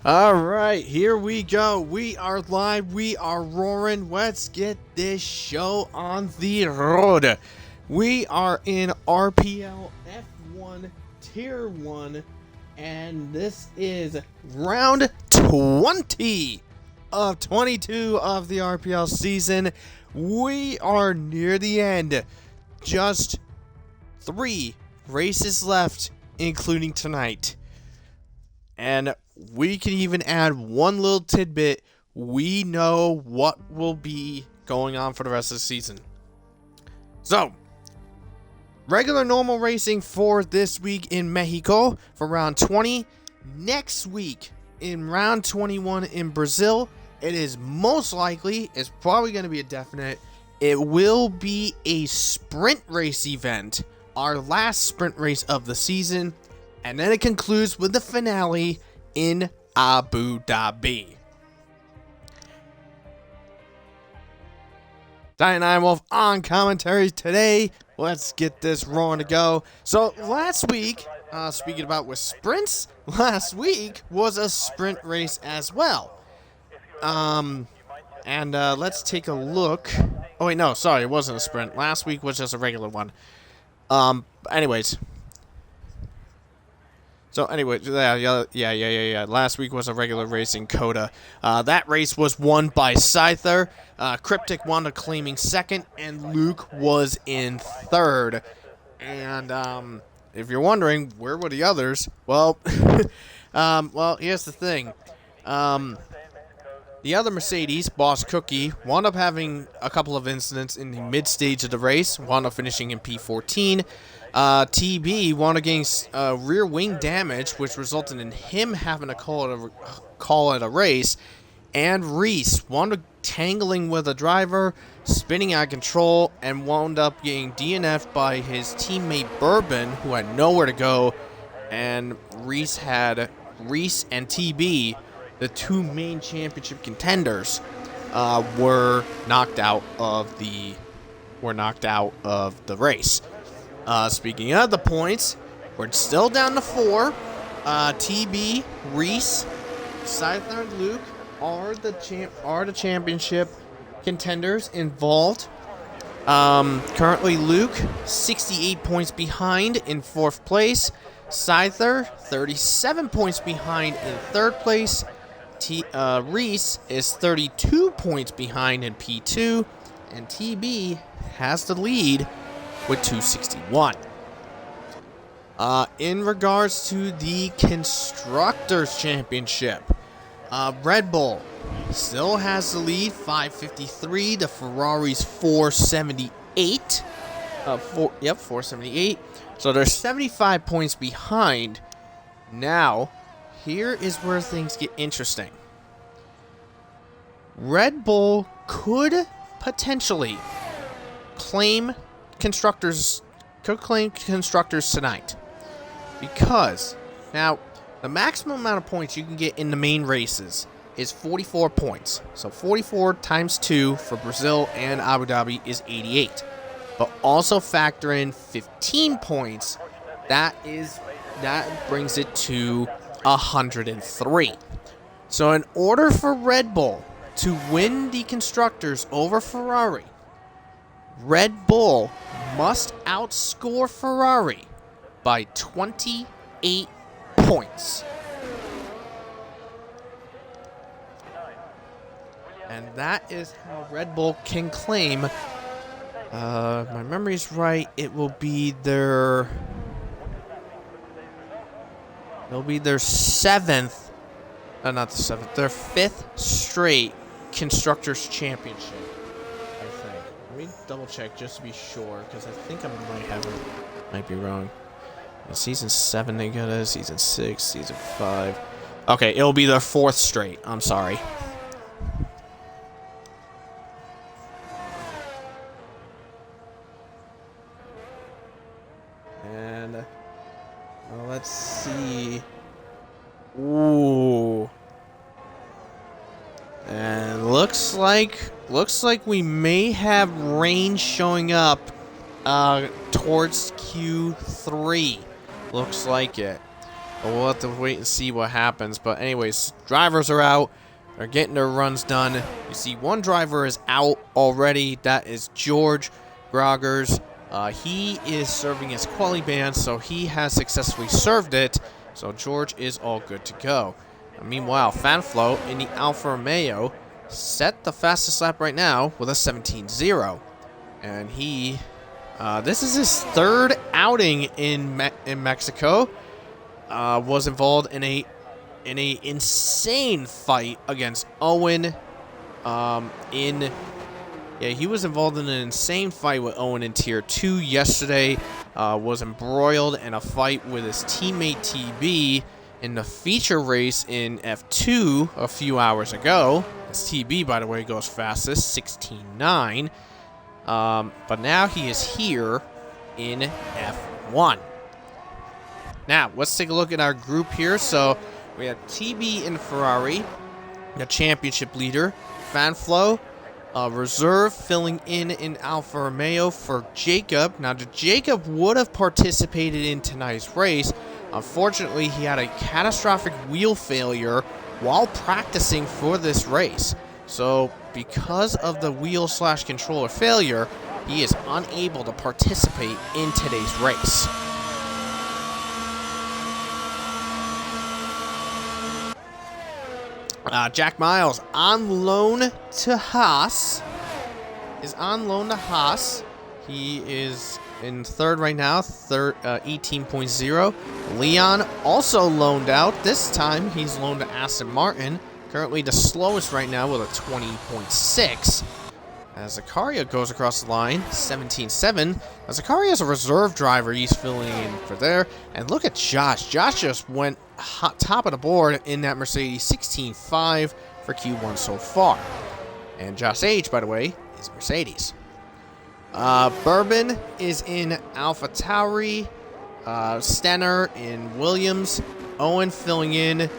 Alright, here we go. We are live. We are roaring. Let's get this show on the road. We are in RPL F1 Tier 1, and this is round 20 of 22 of the RPL season. We are near the end. Just 3 races left, including tonight. And we can even add one little tidbit. We know what will be going on for the rest of the season. So, regular normal racing for this week in Mexico for round 20. Next week in round 21 in Brazil, it is most likely, it's probably going to be a definite, it will be a sprint race event. Our last sprint race of the season. And then it concludes with the finale in Abu Dhabi. Ironwolf on commentary today. Let's get this rolling to go. So last week, speaking about with sprints, last week was a sprint race as well. Let's take a look. Oh wait, no, sorry, it wasn't a sprint. Last week was just a regular one. Anyways. So anyway, yeah. Last week was a regular race in Coda. That race was won by Scyther. Cryptic wound up claiming second, and Luke was in third. And if you're wondering, where were the others? Well, here's the thing. The other Mercedes, Boss Cookie, wound up having a couple of incidents in the mid-stage of the race, wound up finishing in P14. TB wound up getting rear wing damage, which resulted in him having to call it a race. And Reese wound up tangling with a driver, spinning out of control, and wound up getting DNF'd by his teammate Bourbon, who had nowhere to go. And Reese and TB, the two main championship contenders, were knocked out of the race. Speaking of the points, we're still down to 4. TB, Reese, Scyther, and Luke are the championship contenders involved. Currently, Luke 68 points behind in 4th place. Scyther 37 points behind in 3rd place. Reese is 32 points behind in P2, and TB has the lead with 261. In regards to the Constructors' Championship, Red Bull still has the lead, 553. The Ferrari's 478. 478. So they're 75 points behind. Now, here is where things get interesting. Red Bull could potentially claim constructors tonight, because now the maximum amount of points you can get in the main races is 44 points. So 44 times 2 for Brazil and Abu Dhabi is 88. But also factor in 15 points. That brings it to 103. So in order for Red Bull to win the constructors over Ferrari, Red Bull must outscore Ferrari by 28 points. And that is how Red Bull can claim, my memory's right, it'll be their 7th, not the 7th, their 5th straight Constructors' Championship. Let me double check just to be sure, because I think I might be wrong. In season 7 they got it, season 6, season 5. Okay, it'll be their 4th straight. I'm sorry. And let's see. Ooh. And looks like we may have rain showing up towards Q3. Looks like it. But we'll have to wait and see what happens. But anyways, drivers are out. They're getting their runs done. You see one driver is out already. That is George Groggers. He is serving his quali ban, so he has successfully served it. So George is all good to go. Meanwhile, Fanflo in the Alfa Romeo set the fastest lap right now with a 17.0. And he, this is his third outing in Mexico. Was involved in a insane fight against Owen. He was involved in an insane fight with Owen in Tier 2 yesterday. Was embroiled in a fight with his teammate TB in the feature race in F2 a few hours ago. His TB, by the way, goes fastest, 16.9. But now he is here in F1. Now, let's take a look at our group here. So, we have TB in Ferrari, the championship leader. Fanflo, reserve, filling in Alfa Romeo for Jacob. Now, Jacob would have participated in tonight's race. Unfortunately, he had a catastrophic wheel failure while practicing for this race. So, because of the wheel/controller failure, he is unable to participate in today's race. Jack Miles on loan to Haas. He is in third right now, 18.0. Leon also loaned out. This time he's loaned to Aston Martin. Currently the slowest right now with a 20.6. As Zakaria goes across the line, 17.7. Now Zakaria is a reserve driver. He's filling in for there. And look at Josh. Josh just went top of the board in that Mercedes, 16.5 for Q1 so far. And Josh H, by the way, is Mercedes. Bourbon is in AlphaTauri. Stenner in Williams. Owen filling in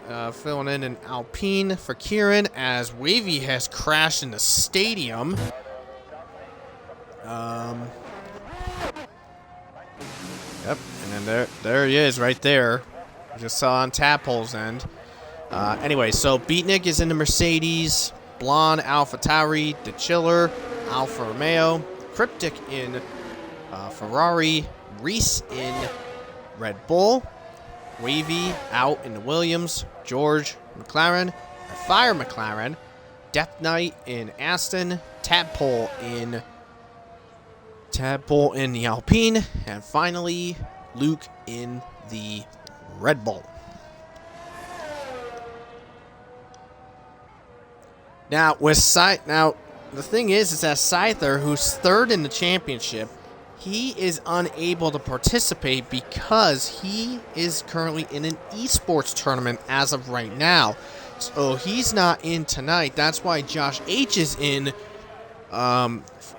in Alpine for Kieran, as Wavy has crashed in the stadium. Yep, and then there he is right there. Just saw on Tadpole's end. Anyway, so Beatnik is in the Mercedes. Blonde, AlphaTauri. De Chiller, Alfa Romeo. Cryptic in Ferrari. Reese in Red Bull. Wavy out in the Williams. George McLaren. Fire McLaren. Death Knight in Aston. Tadpole in the Alpine. And finally, Luke in the Red Bull. Now, the thing is that Scyther, who's third in the championship, he is unable to participate because he is currently in an esports tournament as of right now. So he's not in tonight. That's why Josh H is in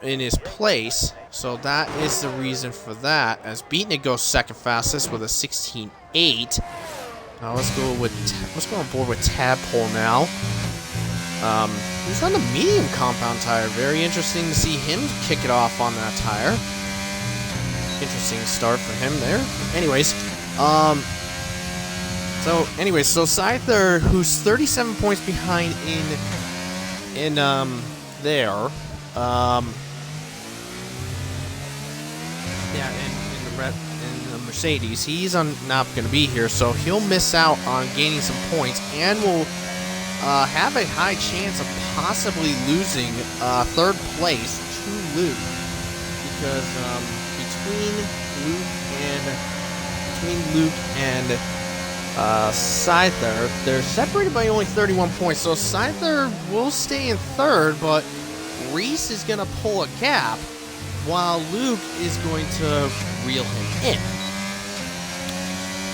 his place. So that is the reason for that. As Beatnik goes second fastest with a 16.8. Now let's go on board with Tadpole now. He's on the medium compound tire. Very interesting to see him kick it off on that tire. Interesting start for him there. Anyways, so Scyther, who's 37 points behind in the Mercedes, he's not going to be here, so he'll miss out on gaining some points and will have a high chance of possibly losing third place to Luke, because between Luke and Scyther, they're separated by only 31 points. So Scyther will stay in third, but Reese is going to pull a gap, while Luke is going to reel him in.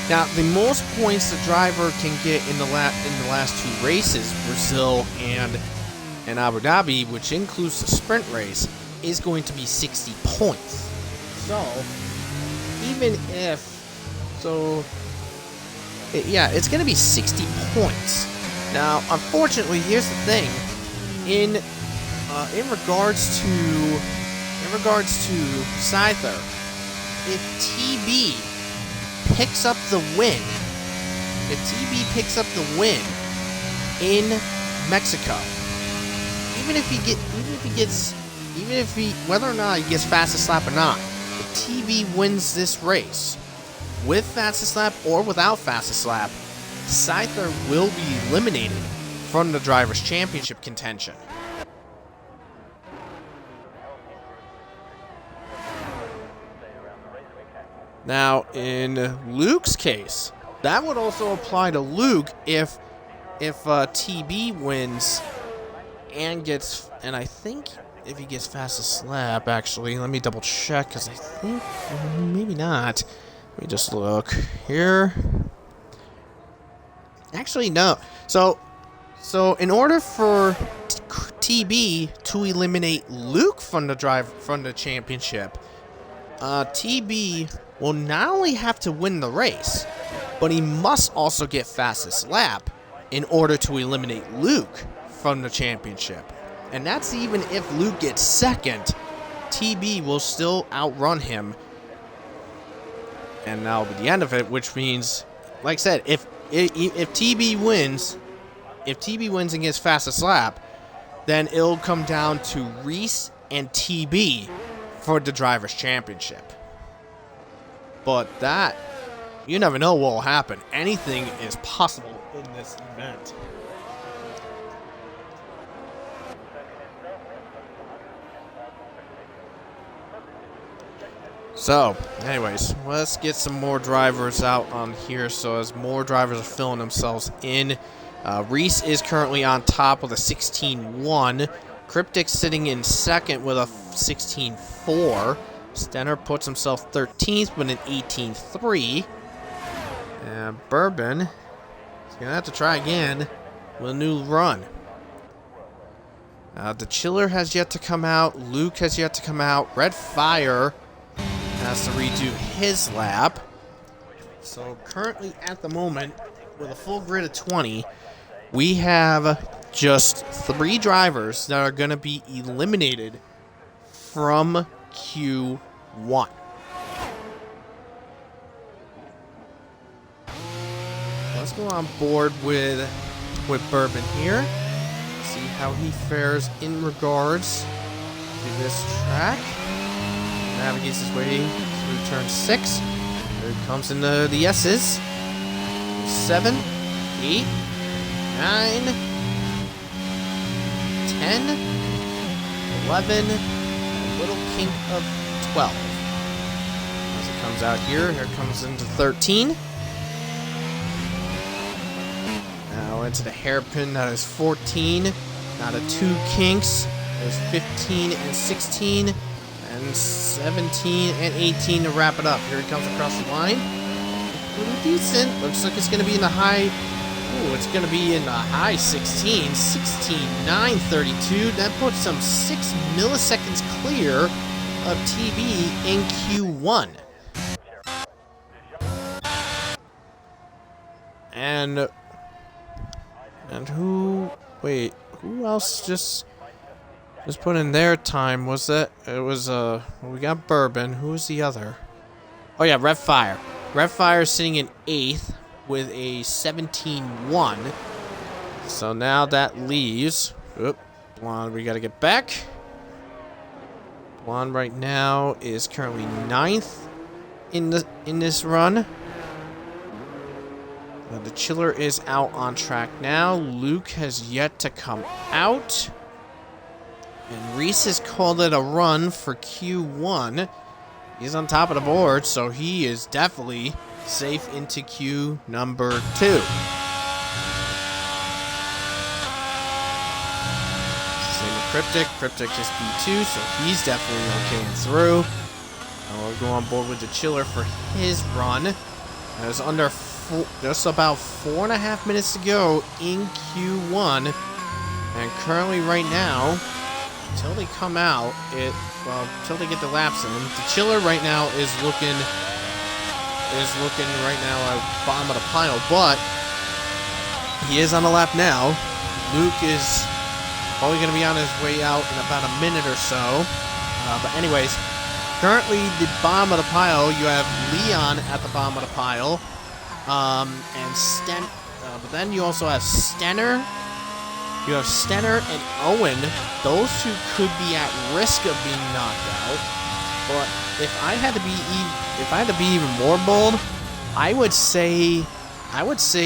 Now, the most points the driver can get in the last two races, Brazil and Abu Dhabi, which includes the sprint race, is going to be 60 points. So, it's going to be 60 points. Now, unfortunately, here's the thing: in regards to Scyther, if TB picks up the win, in Mexico, whether or not he gets fastest lap or not, if TB wins this race with fastest lap or without fastest lap, Scyther will be eliminated from the Drivers' Championship contention. Now, in Luke's case, that would also apply to Luke if TB wins and I think if he gets fastest lap, actually, let me double check, because I think maybe not. Let me just look here. Actually, no. So in order for TB to eliminate Luke from the championship, TB will not only have to win the race, but he must also get fastest lap in order to eliminate Luke from the championship. And that's even if Luke gets second, TB will still outrun him. And that'll be the end of it, which means, like I said, if TB wins and gets fastest lap, then it'll come down to Reese and TB for the Drivers' Championship. But that, you never know what will happen. Anything is possible in this event. So, anyways, let's get some more drivers out on here. So as more drivers are filling themselves in, Reese is currently on top with a 16.1. Cryptic sitting in second with a 16.4. Stenner puts himself 13th with an 18.3. And Bourbon is going to have to try again with a new run. The Chiller has yet to come out. Luke has yet to come out. Red Fire has to redo his lap. So currently at the moment, with a full grid of 20, we have just 3 drivers that are going to be eliminated from Q1. Let's go on board with Bourbon here. See how he fares in regards to this track. Navigates his way through turn 6. Here it comes in the S's. 7, 8, 9, 10, 11, a little kink of 12. As it comes out here it comes into 13. Now into the hairpin, that is 14. Now the 2 kinks, there's 15 and 16. And 17 and 18 to wrap it up. Here it comes across the line. Pretty decent. Looks like it's going to be in the high. Ooh, it's going to be in the high 16. 16.932. That puts some 6 milliseconds clear of TB in Q1. And who? Wait, who else just put in their time? Was that? It was we got Bourbon. Who was the other? Oh yeah, Red Fire. Red Fire sitting in 8th with a 17.1. So now that leaves. Oop, Blonde. We gotta get back. Blonde right now is currently 9th in this run. The Chiller is out on track now. Luke has yet to come out. And Reese has called it a run for Q1. He's on top of the board, so he is definitely safe into Q number 2. Same with Cryptic. Cryptic is B2, so he's definitely okay and through. And we'll go on board with the Chiller for his run. There's just about 4.5 minutes to go in Q1. And currently right now, until they come out, until they get the laps in, the Chiller right now is looking right now at bottom of the pile, but he is on the lap now. Luke is probably going to be on his way out in about a minute or so. But anyways, Currently, the bottom of the pile, you have Leon at the bottom of the pile. But then you also have Stenner. You have Stenner and Owen. Those two could be at risk of being knocked out. But if I had to be even more bold, I would say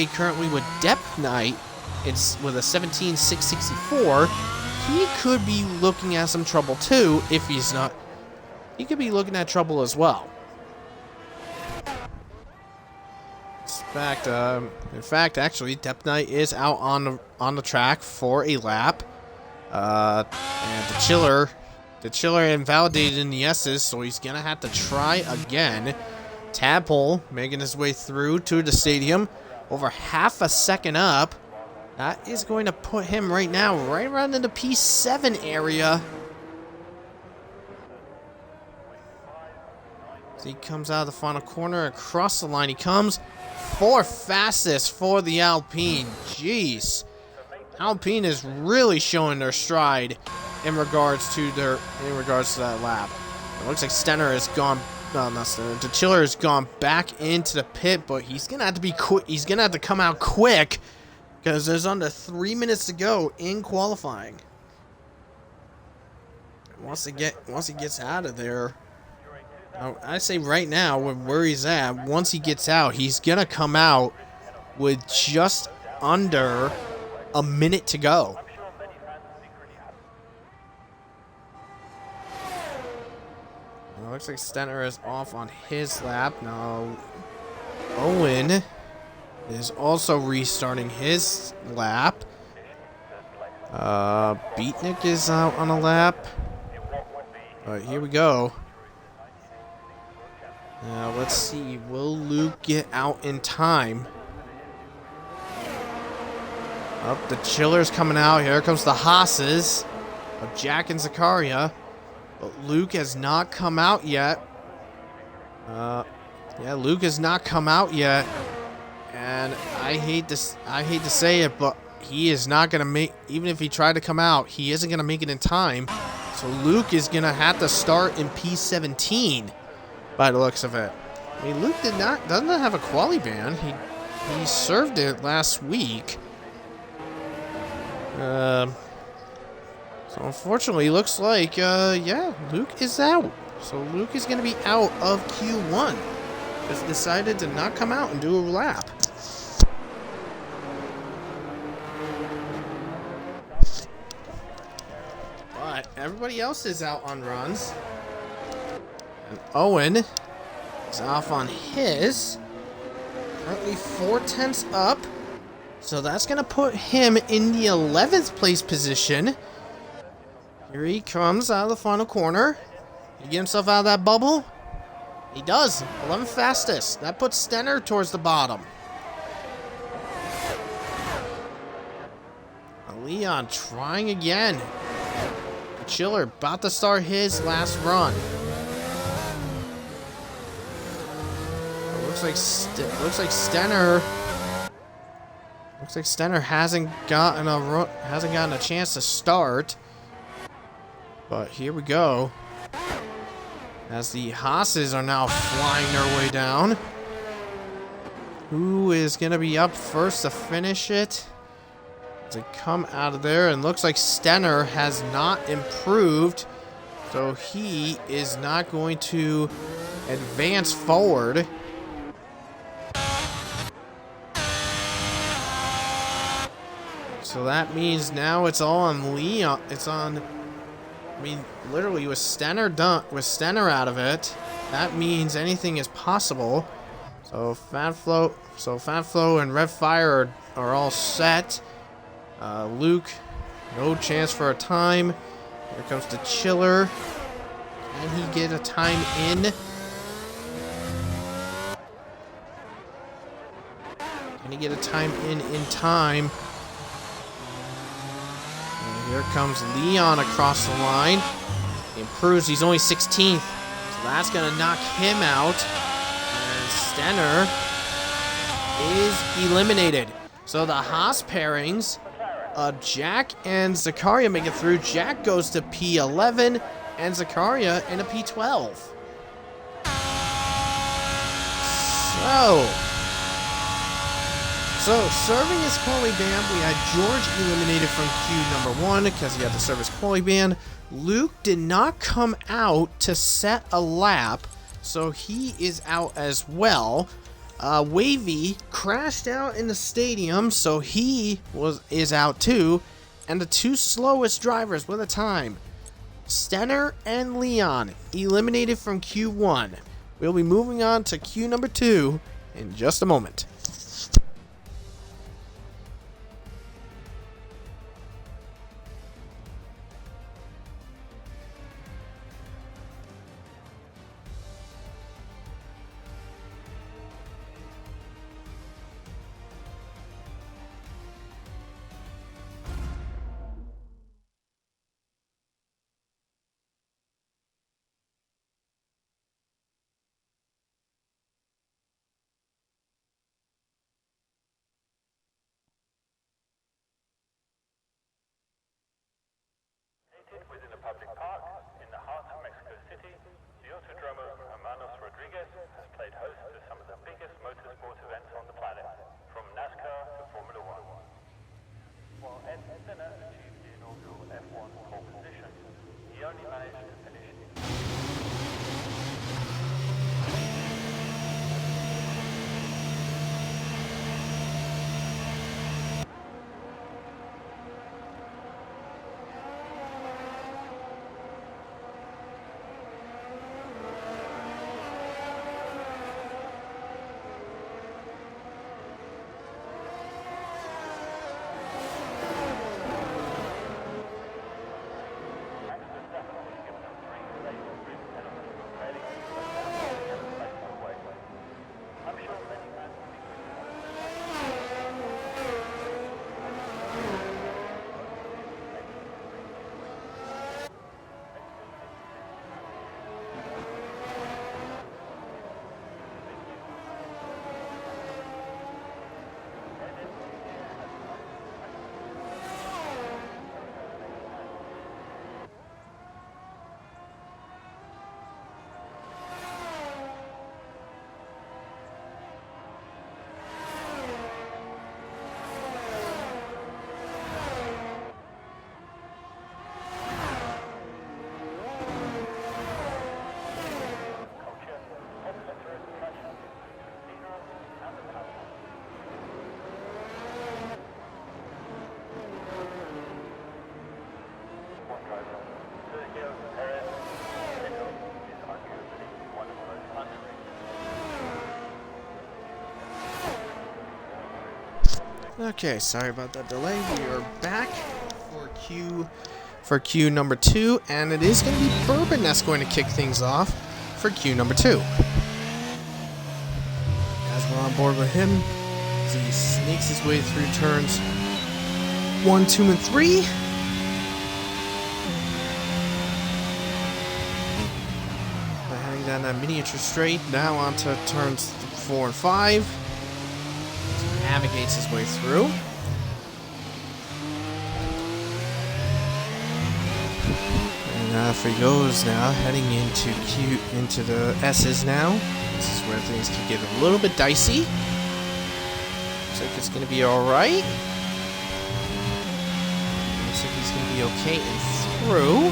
currently with Depth Knight, it's with a 17,664, he could be looking at some trouble too. If he's not, he could be looking at trouble as well. In fact, actually, Depth Knight is out on the track for a lap. And the Chiller invalidated in the S's, so he's gonna have to try again. Tadpole making his way through to the stadium, over half a second up. That is going to put him right now right around in the P7 area. So he comes out of the final corner, across the line he comes. Fourth fastest for the Alpine. Jeez. Alpine is really showing their stride in regards to that lap. It looks like Stenner has gone. No, not Stenner. The Chiller has gone back into the pit, but he's gonna have to be quick. He's gonna have to come out quick because there's under 3 minutes to go in qualifying. Once he gets out of there, I say right now, with where he's at, once he gets out, he's gonna come out with just under a minute to go. Well, looks like Stenner is off on his lap. Now, Owen is also restarting his lap. Beatnik is out on a lap. But here we go. Now, let's see. Will Luke get out in time? Up, the Chiller's coming out. Here comes the Haas's of Jack and Zakaria. But Luke has not come out yet. Yeah, Luke has not come out yet. And I hate to say it, but he is not going to make... Even if he tried to come out, he isn't going to make it in time. So Luke is going to have to start in P17. By the looks of it. I mean, Luke doesn't have a quali ban. He served it last week. So unfortunately, looks like yeah, Luke is out. So Luke is going to be out of Q1. Just decided to not come out and do a lap. But everybody else is out on runs. And Owen is off on his. Currently 4/10 up. So that's going to put him in the 11th place position. Here he comes out of the final corner. He get himself out of that bubble? He does. 11th fastest. That puts Stenner towards the bottom. Leon trying again. Chiller about to start his last run. Looks like Stenner hasn't gotten a chance to start. But here we go. As the Haas's are now flying their way down. Who is gonna be up first to finish it? To come out of there, and looks like Stenner has not improved, so he is not going to advance forward. So that means now it's all on Leon. I mean, literally with Stenner out of it, that means anything is possible. So Fatflow and Red Fire are all set. Luke, no chance for a time. Here comes the Chiller. Can he get a time in? Can he get a time in time? And here comes Leon across the line. He improves. He's only 16th. So that's going to knock him out. And Stenner is eliminated. So the Haas pairings, Jack and Zakaria make it through. Jack goes to P11 and Zakaria in a P12. go. So, serving his quality ban, we had George eliminated from queue number 1 because he had to serve his quality ban. Luke did not come out to set a lap, so he is out as well. Wavy crashed out in the stadium, so he is out too. And the 2 slowest drivers with a time, Stenner and Leon, eliminated from Q1. We'll be moving on to Q number 2 in just a moment. Within a public park in the heart of Mexico City, the Autodromo Hermanos Rodriguez has played host to some of the biggest motorsport events on the planet, from NASCAR to Formula One. While Ed Senna achieved the inaugural F1 pole position, he only managed to finish in Okay, sorry about that delay. We are back for Q number 2, and it is going to be Bourbon that's going to kick things off for Q number 2. As we're on board with him, as he sneaks his way through turns 1, 2, and 3. Heading down that miniature straight, now onto turns 4 and 5. Navigates his way through. And off he goes now, heading into the S's now. This is where things can get a little bit dicey. Looks like it's going to be alright. Looks like he's going to be okay and through.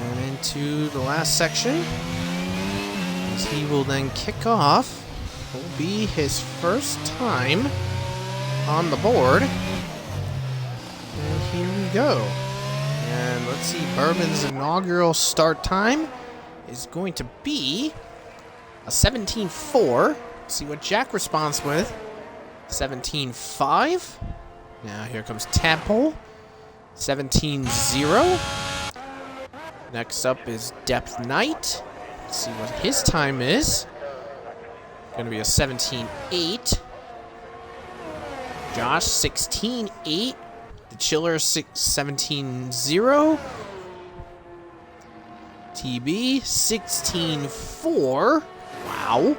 And into the last section, as he will then kick off. Will be his first time on the board. And here we go. And let's see, Bourbon's inaugural start time is going to be a 17.4. See what Jack responds with. 17.5. Now here comes Tadpole. 17.0. Next up is Depth Knight. Let's see what his time is. Going to be a 17.8. Josh, 16.8. The Chiller, 17.0. TB, 16.4. Wow.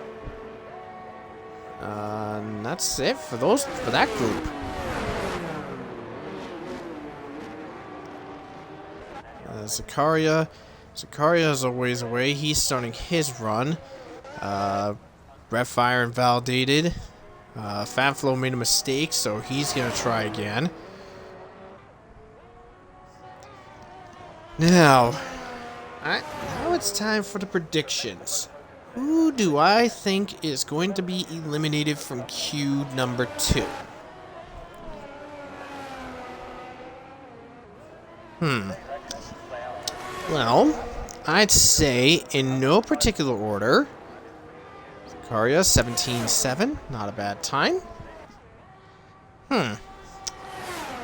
And that's it for that group. Zakaria, Zakaria is a ways away. He's starting his run. Redfire invalidated. Fanflow made a mistake, so he's going to try again. Now it's time for the predictions. Who do I think is going to be eliminated from queue number 2? Well, I'd say in no particular order. Zakaria, 17-7, not a bad time.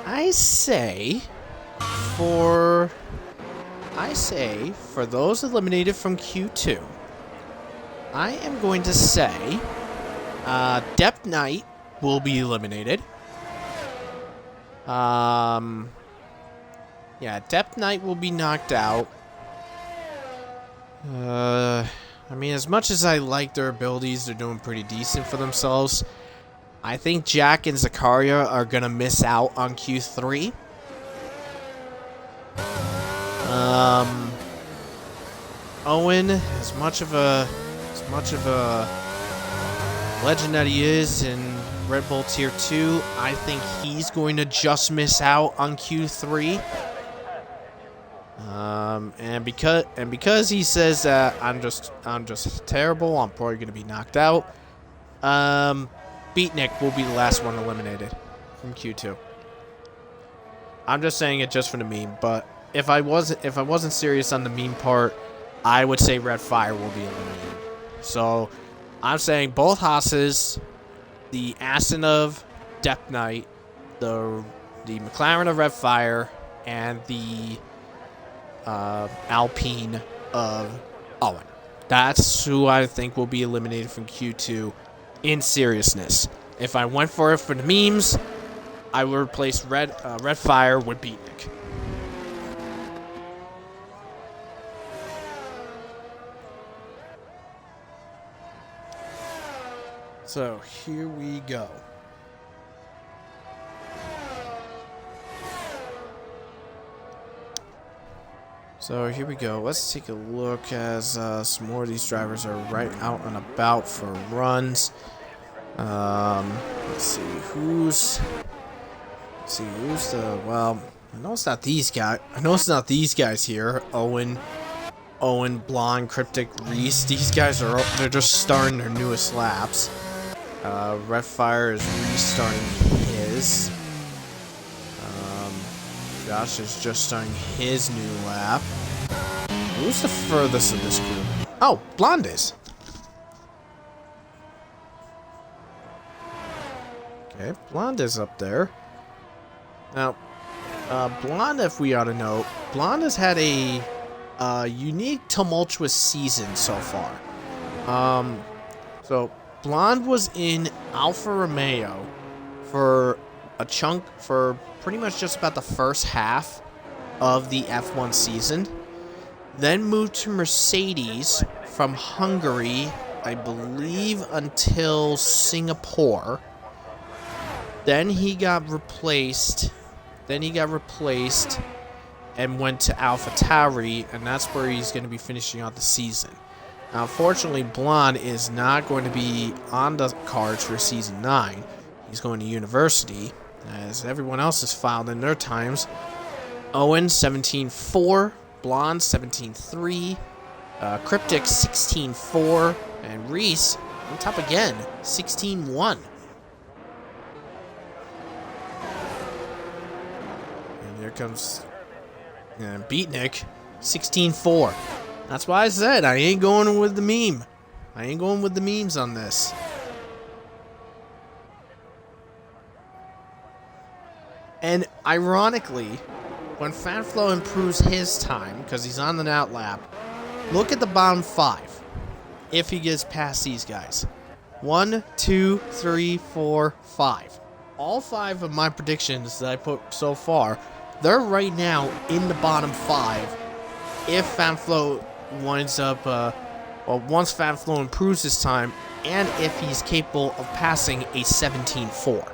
I say for those eliminated from Q2, I am going to say Depth Knight will be eliminated. Yeah, Depth Knight will be knocked out. I mean, as much as I like their abilities, they're doing pretty decent for themselves. I think Jack and Zakaria are gonna miss out on Q3. Owen, as much of a legend that he is in Red Bull Tier 2, I think he's going to just miss out on Q3. And because he says that I'm just terrible, I'm probably gonna be knocked out. Beatnik will be the last one eliminated from Q2. I'm just saying it just for the meme, but if I wasn't serious on the meme part, I would say Redfire will be eliminated. So I'm saying both Haas's, the Aston of Depth Knight, the McLaren of Redfire, and the Alpine of Owen. That's who I think will be eliminated from Q2 in seriousness. If I went for it for the memes, I would replace Redfire with Beatnik. So here we go. So here we go. Let's take a look as some more of these drivers are right out and about for runs. Let's see who's the, well, I know it's not these guys here. Owen, Blonde, Cryptic, Reese. These guys they're just starting their newest laps. Redfire is restarting his. Josh is just starting his new lap. Who's the furthest of this group? Oh, Blonde is. Okay, Blonde is up there. Now, Blonde, if we ought to know, Blonde has had a unique, tumultuous season so far. So Blonde was in Alfa Romeo for a chunk, for pretty much just about the first half of the F1 season. Then moved to Mercedes from Hungary, I believe, until Singapore. Then he got replaced. And went to AlphaTauri, and that's where he's going to be finishing out the season. Now, unfortunately, Blonde is not going to be on the cards for Season 9. He's going to university, as everyone else has filed in their times. Owen, 17-4. Blonde, 17-3. Cryptic, 16-4. And Reese, on top again, 16-1. And here comes Beatnik, 16-4. That's why I said I ain't going with the meme. I ain't going with the memes on this. And ironically, when Fanflow improves his time, because he's on the out lap, look at the bottom 5. If he gets past these guys. 1, 2, 3, 4, 5. All 5 of my predictions that I put so far, they're right now in the bottom 5. If Fanflow winds up, once Fanflow improves his time, and if he's capable of passing a 17-4.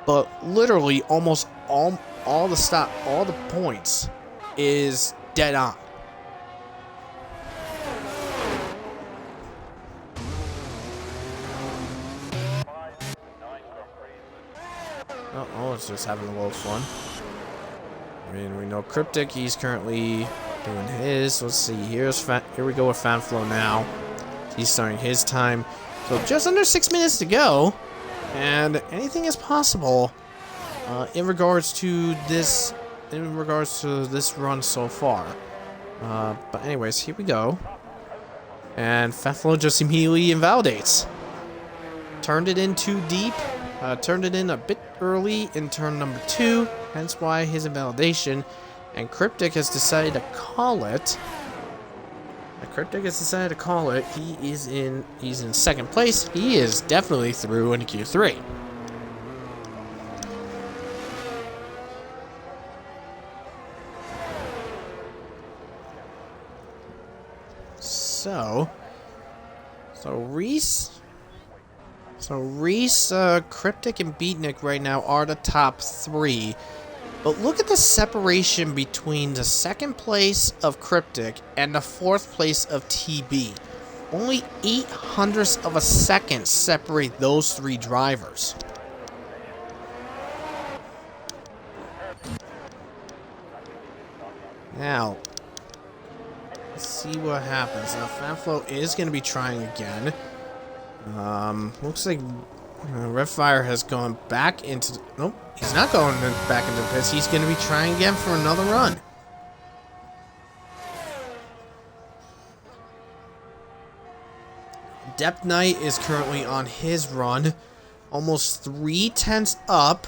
But literally, almost all the points is dead on. Oh, it's just having a little fun. I mean, we know Cryptic, he's currently doing his. Let's see, here we go with Fanflow now. He's starting his time. So just under 6 minutes to go. And anything is possible in regards to this run so far. But anyways, here we go. And Fanflow just immediately invalidates. Turned it in too deep. Turned it in a bit early in turn number 2, hence why his invalidation. And Cryptic has decided to call it. He's in second place. He is definitely through into Q3. So Reese, Cryptic, and Beatnik right now are the top 3. But look at the separation between the second place of Cryptic and the 4th place of TB. Only 0.08 of a second separate those 3 drivers. Now, let's see what happens. Now, Fanflow is going to be trying again. Looks like Redfire has gone back into... Nope, he's not going back into the pits. He's going to be trying again for another run. Depth Knight is currently on his run. Almost 3/10 up.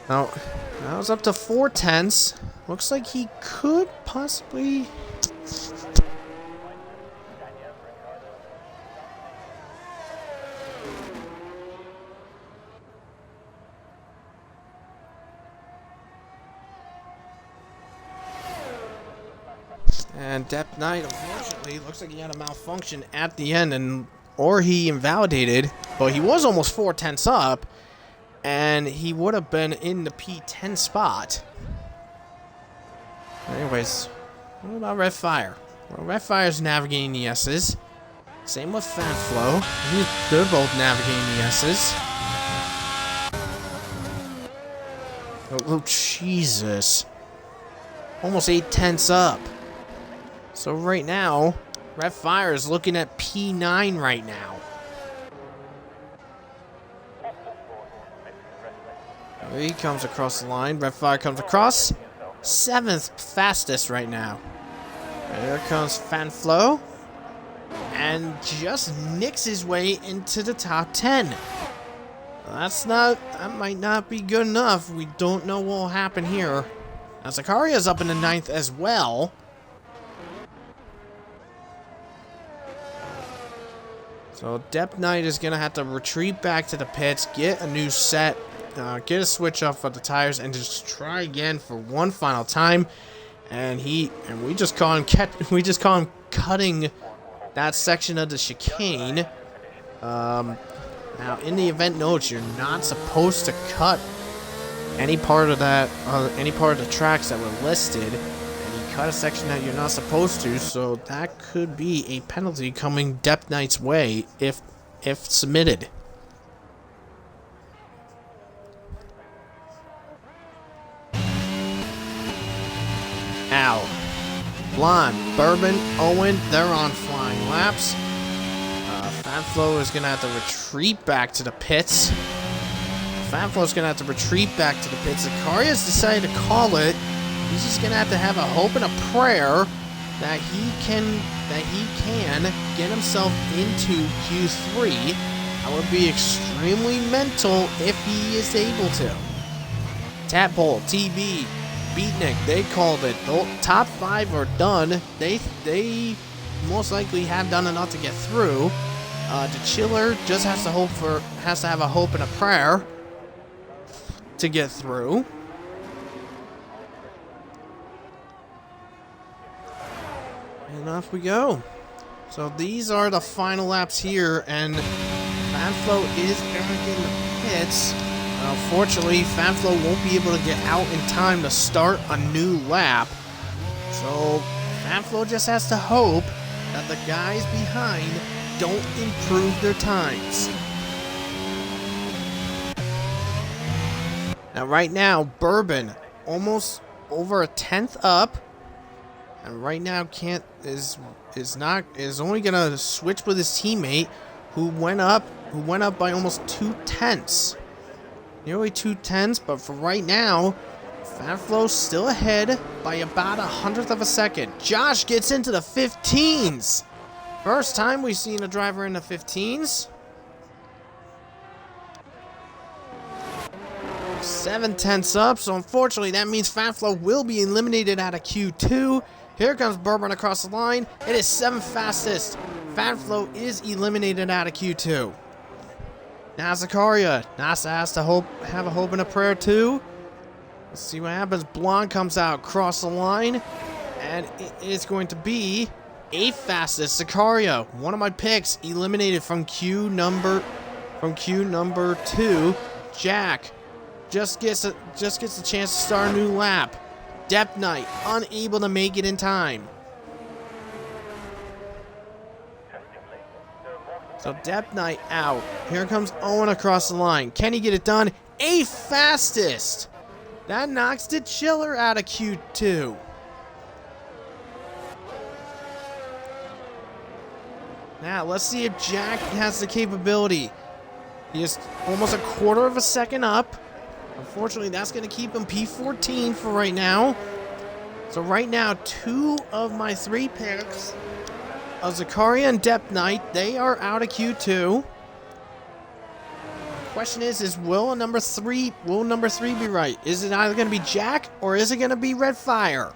Now it's up to 4/10. Looks like he could possibly... And Depth Knight, unfortunately, looks like he had a malfunction at the end, or he invalidated, but he was almost 4/10 up, and he would have been in the P10 spot. Anyways, what about Redfire? Well, Redfire's navigating the S's. Same with Fanflow. They're both navigating the S's. Oh, Jesus. Almost 8/10 up. So right now, Redfire is looking at P9 right now. There he comes across the line. Redfire comes across. 7th fastest right now. There comes Fanflow. And just nicks his way into the top 10. That might not be good enough. We don't know what will happen here. Now Zakaria's up in the 9th as well. So Depth Knight is going to have to retreat back to the pits, get a new set, get a switch off for the tires, and just try again for one final time. And we just call him cutting that section of the chicane. Now in the event notes, you're not supposed to cut any part of that, any part of the tracks that were listed. Cut a section that you're not supposed to, so that could be a penalty coming Depth Knight's way if submitted. Al, Blonde, Bourbon, Owen, they're on flying laps. Fanflow is gonna have to retreat back to the pits. Zakaria's decided to call it. He's just gonna have to have a hope and a prayer that he can get himself into Q3. That would be extremely mental if he is able to. Tadpole, TB, Beatnik, they called it. The top 5 are done. They most likely have done enough to get through. The Chiller just has to have a hope and a prayer to get through. And off we go. So these are the final laps here, and Fanflow is back in the pits. Unfortunately, Fanflow won't be able to get out in time to start a new lap. So Fanflow just has to hope that the guys behind don't improve their times. Now, right now, Bourbon almost over a tenth up, and right now is only gonna switch with his teammate, who went up by almost 2/10, nearly 2/10. But for right now, Fanflow's still ahead by about 100th of a second. Josh gets into the 15s. First time we've seen a driver in the 15s. 7/10 up, so unfortunately that means Fanflow will be eliminated out of Q2. Here comes Bourbon across the line. It is 7th fastest. Fanflow is eliminated out of Q2. Now Zakaria. NASA has to have a hope and a prayer too. Let's see what happens. Blonde comes out across the line, and it is going to be 8th fastest. Zakaria, one of my picks, eliminated from queue number 2. Jack just gets a chance to start a new lap. Depth Knight unable to make it in time. So Depth Knight out. Here comes Owen across the line. Can he get it done? 8th fastest. That knocks the Chiller out of Q2. Now let's see if Jack has the capability. He is almost a quarter of a second up. Unfortunately, that's going to keep him P14 for right now. So right now, 2 of my 3 picks, Zakaria and Depth Knight, they are out of Q2. The question is will number 3 be right? Is it either going to be Jack or is it going to be Red Fire?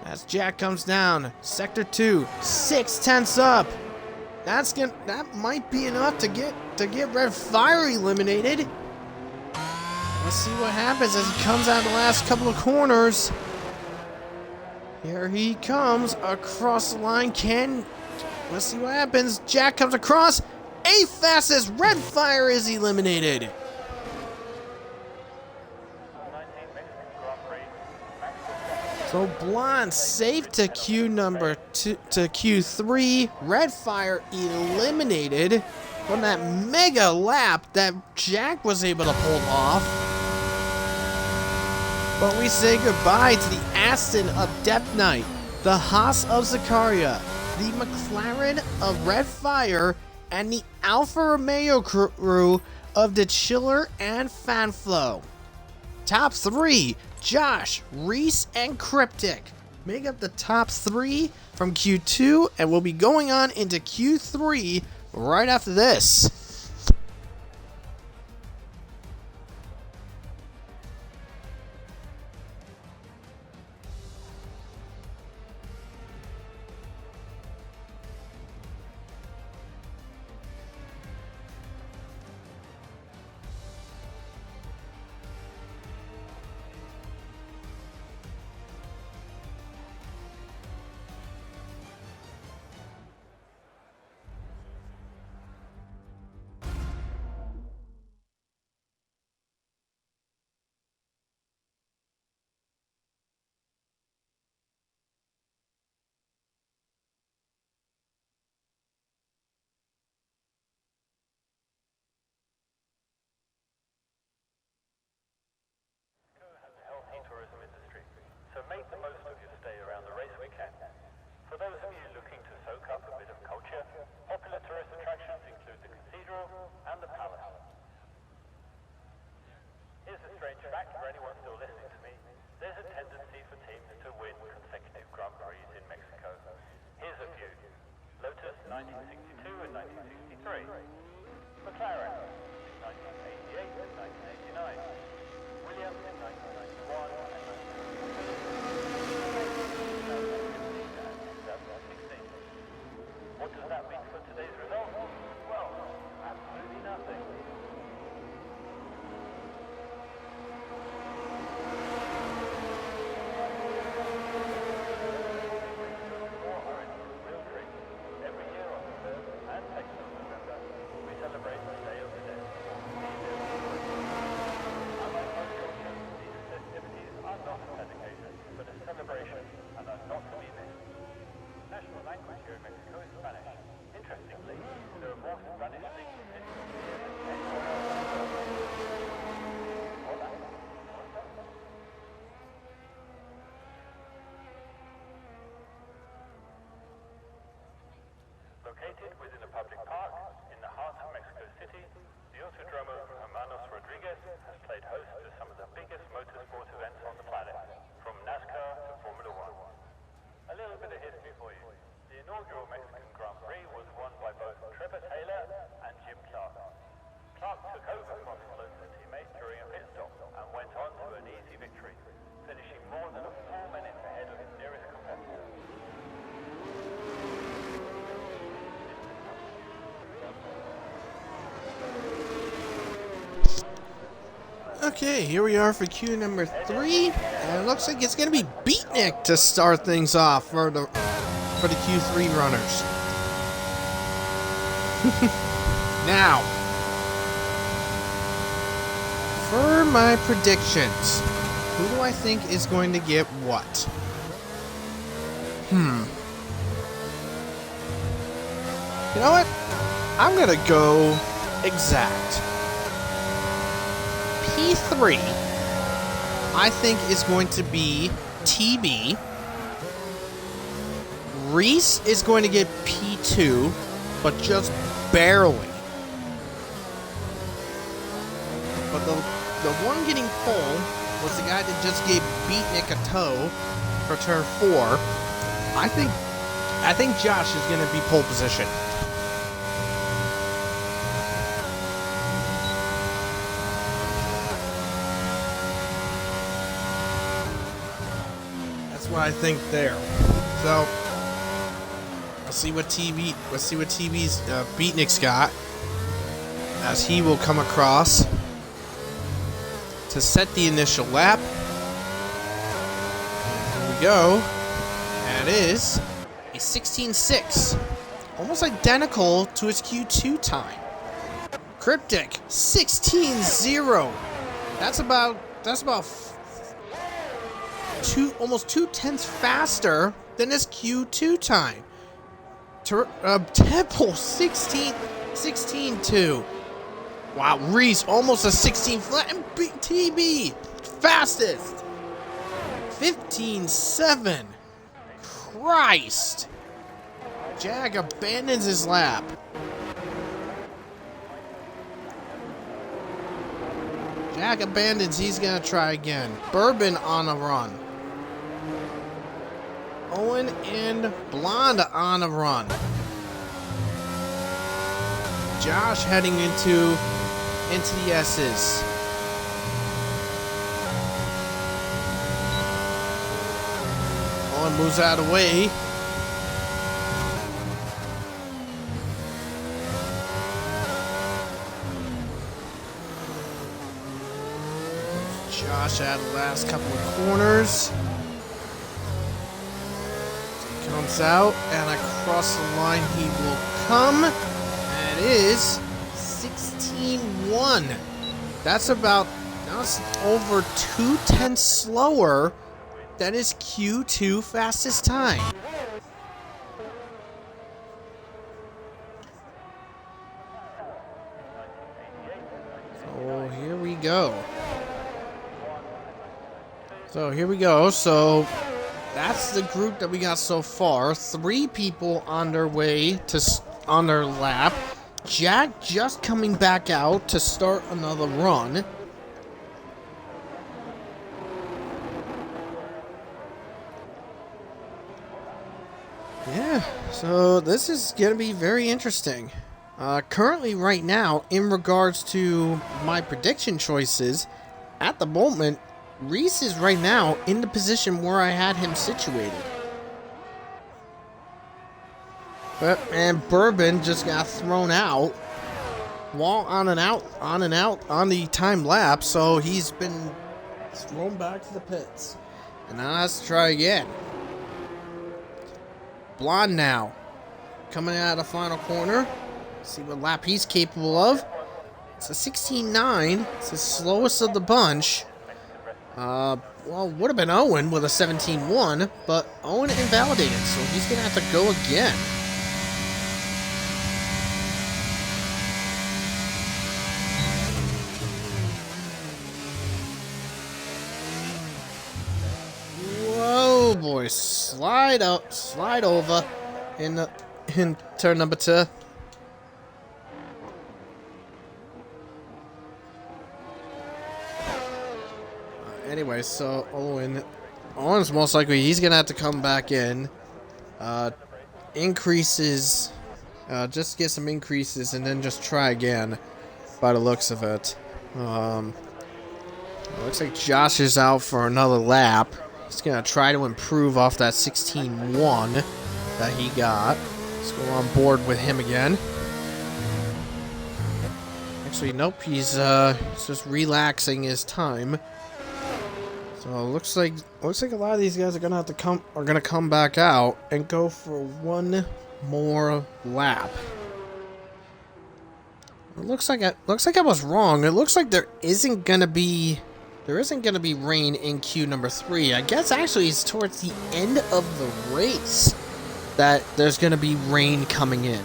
As Jack comes down, Sector 2, 6/10 up. That might be enough to get Red Fire eliminated. Let's see what happens as he comes out the last couple of corners. Here he comes across the line. Let's see what happens. Jack comes across. 8th fastest. Red Fire is eliminated. So Blonde safe to Q3. Red Fire eliminated from that mega lap that Jack was able to pull off. But we say goodbye to the Aston of Depth Knight, the Haas of Zakaria, the McLaren of Red Fire, and the Alfa Romeo crew of the Chiller and Fanflow. Top 3, Josh, Reese, and Cryptic make up the top 3 from Q2, and we'll be going on into Q3 right after this. So make the most of your stay around the race weekend. For those of you looking to soak up a bit of culture, popular tourist attractions include the cathedral and the palace. Here's a strange fact for anyone still listening to me. There's a tendency for teams to win consecutive Grand Prix in Mexico. Here's a few. Lotus 1962 and 1963. McLaren 1988 and 1989. Williams in 1991 and 1992. Rodriguez has played host to some of the biggest motorsport events on the planet, from NASCAR to Formula One. A little bit of history for you. The inaugural Mexican Grand Prix was won by both Trevor Taylor and Jim Clark. Clark took over from his closest teammate during a pit stop and went on to an easy victory, finishing more than 4 minutes ahead of his nearest competitor. Okay, here we are for queue number 3, and it looks like it's going to be Beatnik to start things off for the Q3 runners. Now, for my predictions, who do I think is going to get what? You know what? I'm going to go exact. P3, I think, is going to be TB. Reese is going to get P2, but just barely. But the one getting pole was the guy that just gave Beatnik a toe for turn 4. I think Josh is going to be pole position. What I think there. So let's see what TV's Beatnik's got, as he will come across to set the initial lap. Here we go. That is a 16.6, almost identical to his Q2 time. Cryptic 16.0. That's about almost 2/10 faster than his Q2 time. Temple 16.2. Wow, Reese almost a 16 flat, and TB fastest 15.7. Christ. Jag abandons his lap. Jag abandons, he's gonna try again. Bourbon on a run. Owen and Blonde on a run. Josh heading into the S's. Owen moves out of the way. Josh out of the last couple of corners. Comes out, and across the line he will come. And it is 16.1. That's over 2/10 slower than his Q2 fastest time. So here we go. So that's the group that we got so far. 3 people on their way on their lap. Jack just coming back out to start another run. Yeah, so this is going to be very interesting. Currently, right now, in regards to my prediction choices, at the moment, Reese is right now in the position where I had him situated. And Bourbon just got thrown out while on the time lapse, so he's been thrown back to the pits. And now let's try again. Blonde now, coming out of the final corner. See what lap he's capable of. It's a 16.9. It's the slowest of the bunch. Well, would have been Owen with a 17.1, but Owen invalidated, so he's going to have to go again. Whoa, boy, slide over in turn number 2. anyway, so Owen's most likely he's gonna have to come back in, increases, just get some increases, and then just try again. By the looks of it, looks like Josh is out for another lap. He's gonna try to improve off that 16.1 that he got. Let's go on board with him again. Actually, nope. He's just relaxing his time. So it looks like a lot of these guys are gonna have to come back out and go for one more lap. It looks like I was wrong. It looks like there isn't gonna be rain in queue number 3. I guess actually it's towards the end of the race that there's gonna be rain coming in.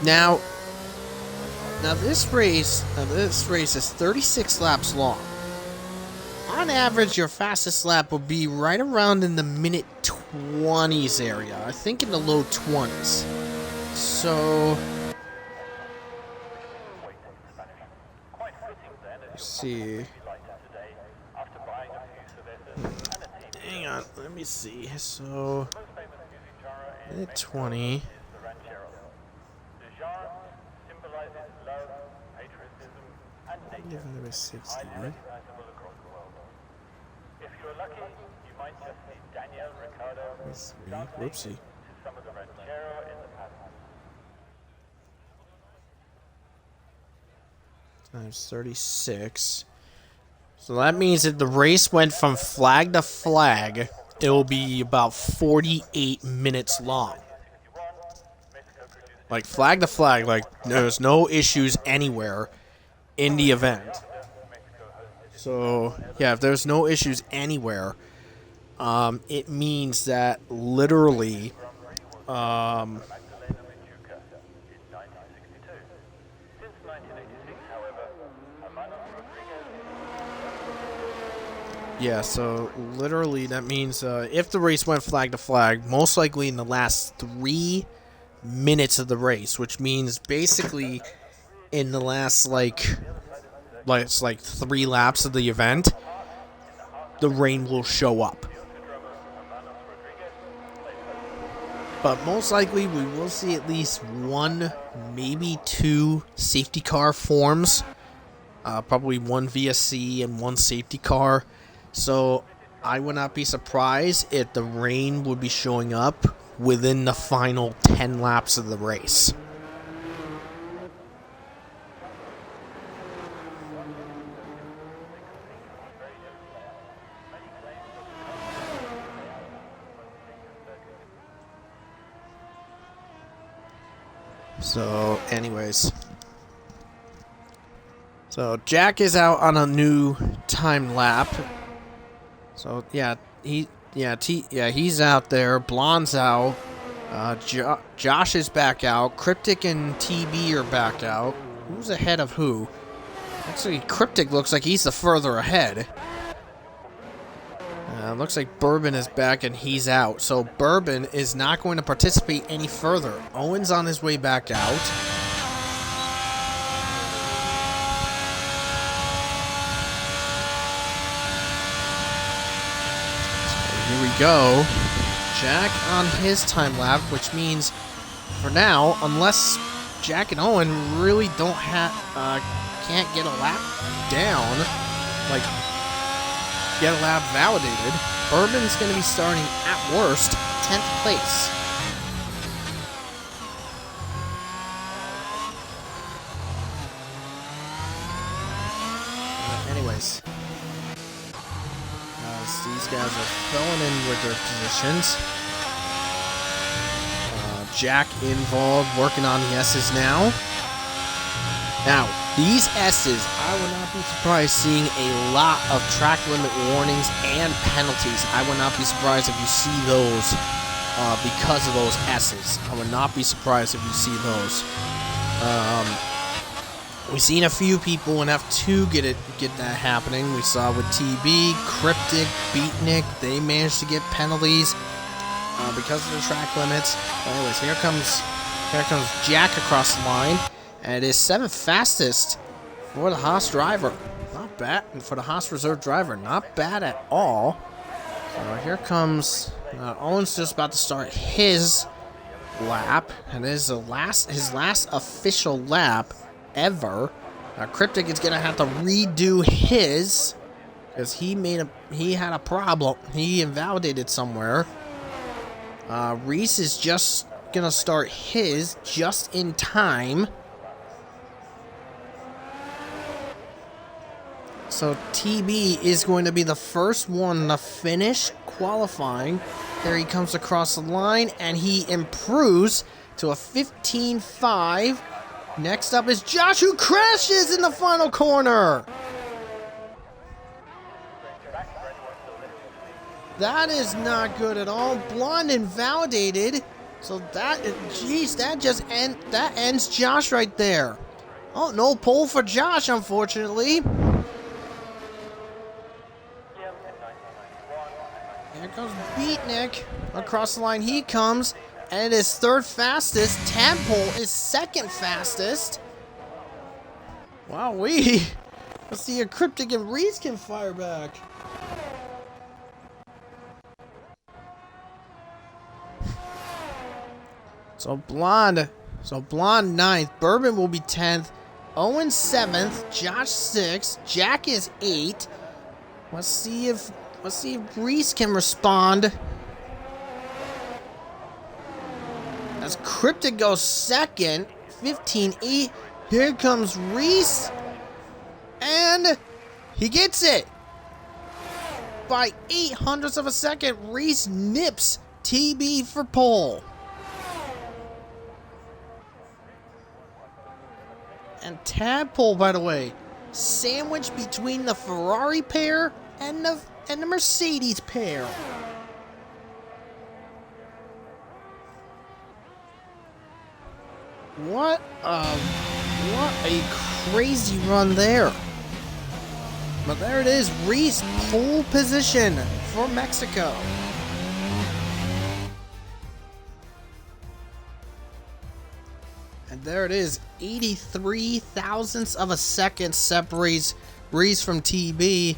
Now this race is 36 laps long. On average, your fastest lap will be right around in the minute 20s area. I think in the low 20s. So let's see. Hang on, let me see. So minute 20. Number 60, right? If you're lucky, you might just see Daniel Ricciardo Whoopsie. some of the ranchero in the paddock. Times 36. So that means if the race went from flag to flag, it will be about 48 minutes long. Like flag to flag, like there's no issues anywhere in the event. So yeah, if there's no issues anywhere, it means that literally, yeah, so literally that means if the race went flag to flag, most likely in the last 3 minutes of the race, which means basically in the last like 3 laps of the event, the rain will show up. But most likely we will see at least 1, maybe 2 safety car forms. Probably 1 VSC and 1 safety car. So I would not be surprised if the rain would be showing up within the final 10 laps of the race. So, anyways. So, Jack is out on a new time lap. So, yeah, he's out there. Blonde's out. Josh is back out. Cryptic and TB are back out. Who's ahead of who? Actually, Cryptic looks like he's the further ahead. Looks like Bourbon is back and he's out. So Bourbon is not going to participate any further. Owen's on his way back out. So here we go. Jack on his time lap, which means for now, unless Jack and Owen really can't get a lap down, like get a lap validated, Bourbon's going to be starting at worst 10th place. Anyways, these guys are filling in with their positions. Jack involved, working on the S's now. Now, these S's, I would not be surprised seeing a lot of track limit warnings and penalties. I would not be surprised if you see those because of those S's. I would not be surprised if you see those. We've seen a few people in F2 get that happening. We saw with TB, Cryptic, Beatnik, they managed to get penalties because of the track limits. But anyways, here comes Jack across the line. And it is 7th fastest for the Haas driver. Not bad for the Haas reserve driver. Not bad at all. So here comes Owen's just about to start his lap, and this is his last official lap ever. Cryptic is gonna have to redo his because he had a problem. He invalidated somewhere. Reese is just gonna start his just in time. So TB is going to be the first one to finish qualifying. There he comes across the line, and he improves to a 15.5. Next up is Josh, who crashes in the final corner. That is not good at all. Blonde invalidated. So that ends Josh right there. Oh, no pole for Josh, unfortunately. Here comes Beatnik. Across the line he comes. And it is third fastest. Tadpole is second fastest. Wow, let's see if Cryptic and Reese can fire back. So Blonde 9th. Bourbon will be 10th. Owen 7th. Josh 6th. Jack is 8th. Let's see if Reese can respond. As Cryptic goes second, 15.8. Here comes Reese. And he gets it. By 0.08 of a second, Reese nips TB for pole. And Tadpole, by the way, sandwiched between the Ferrari pair and the Mercedes pair. What a crazy run there. But there it is, Reese pole position for Mexico. And there it is, 83 thousandths of a second separates Reese from TB.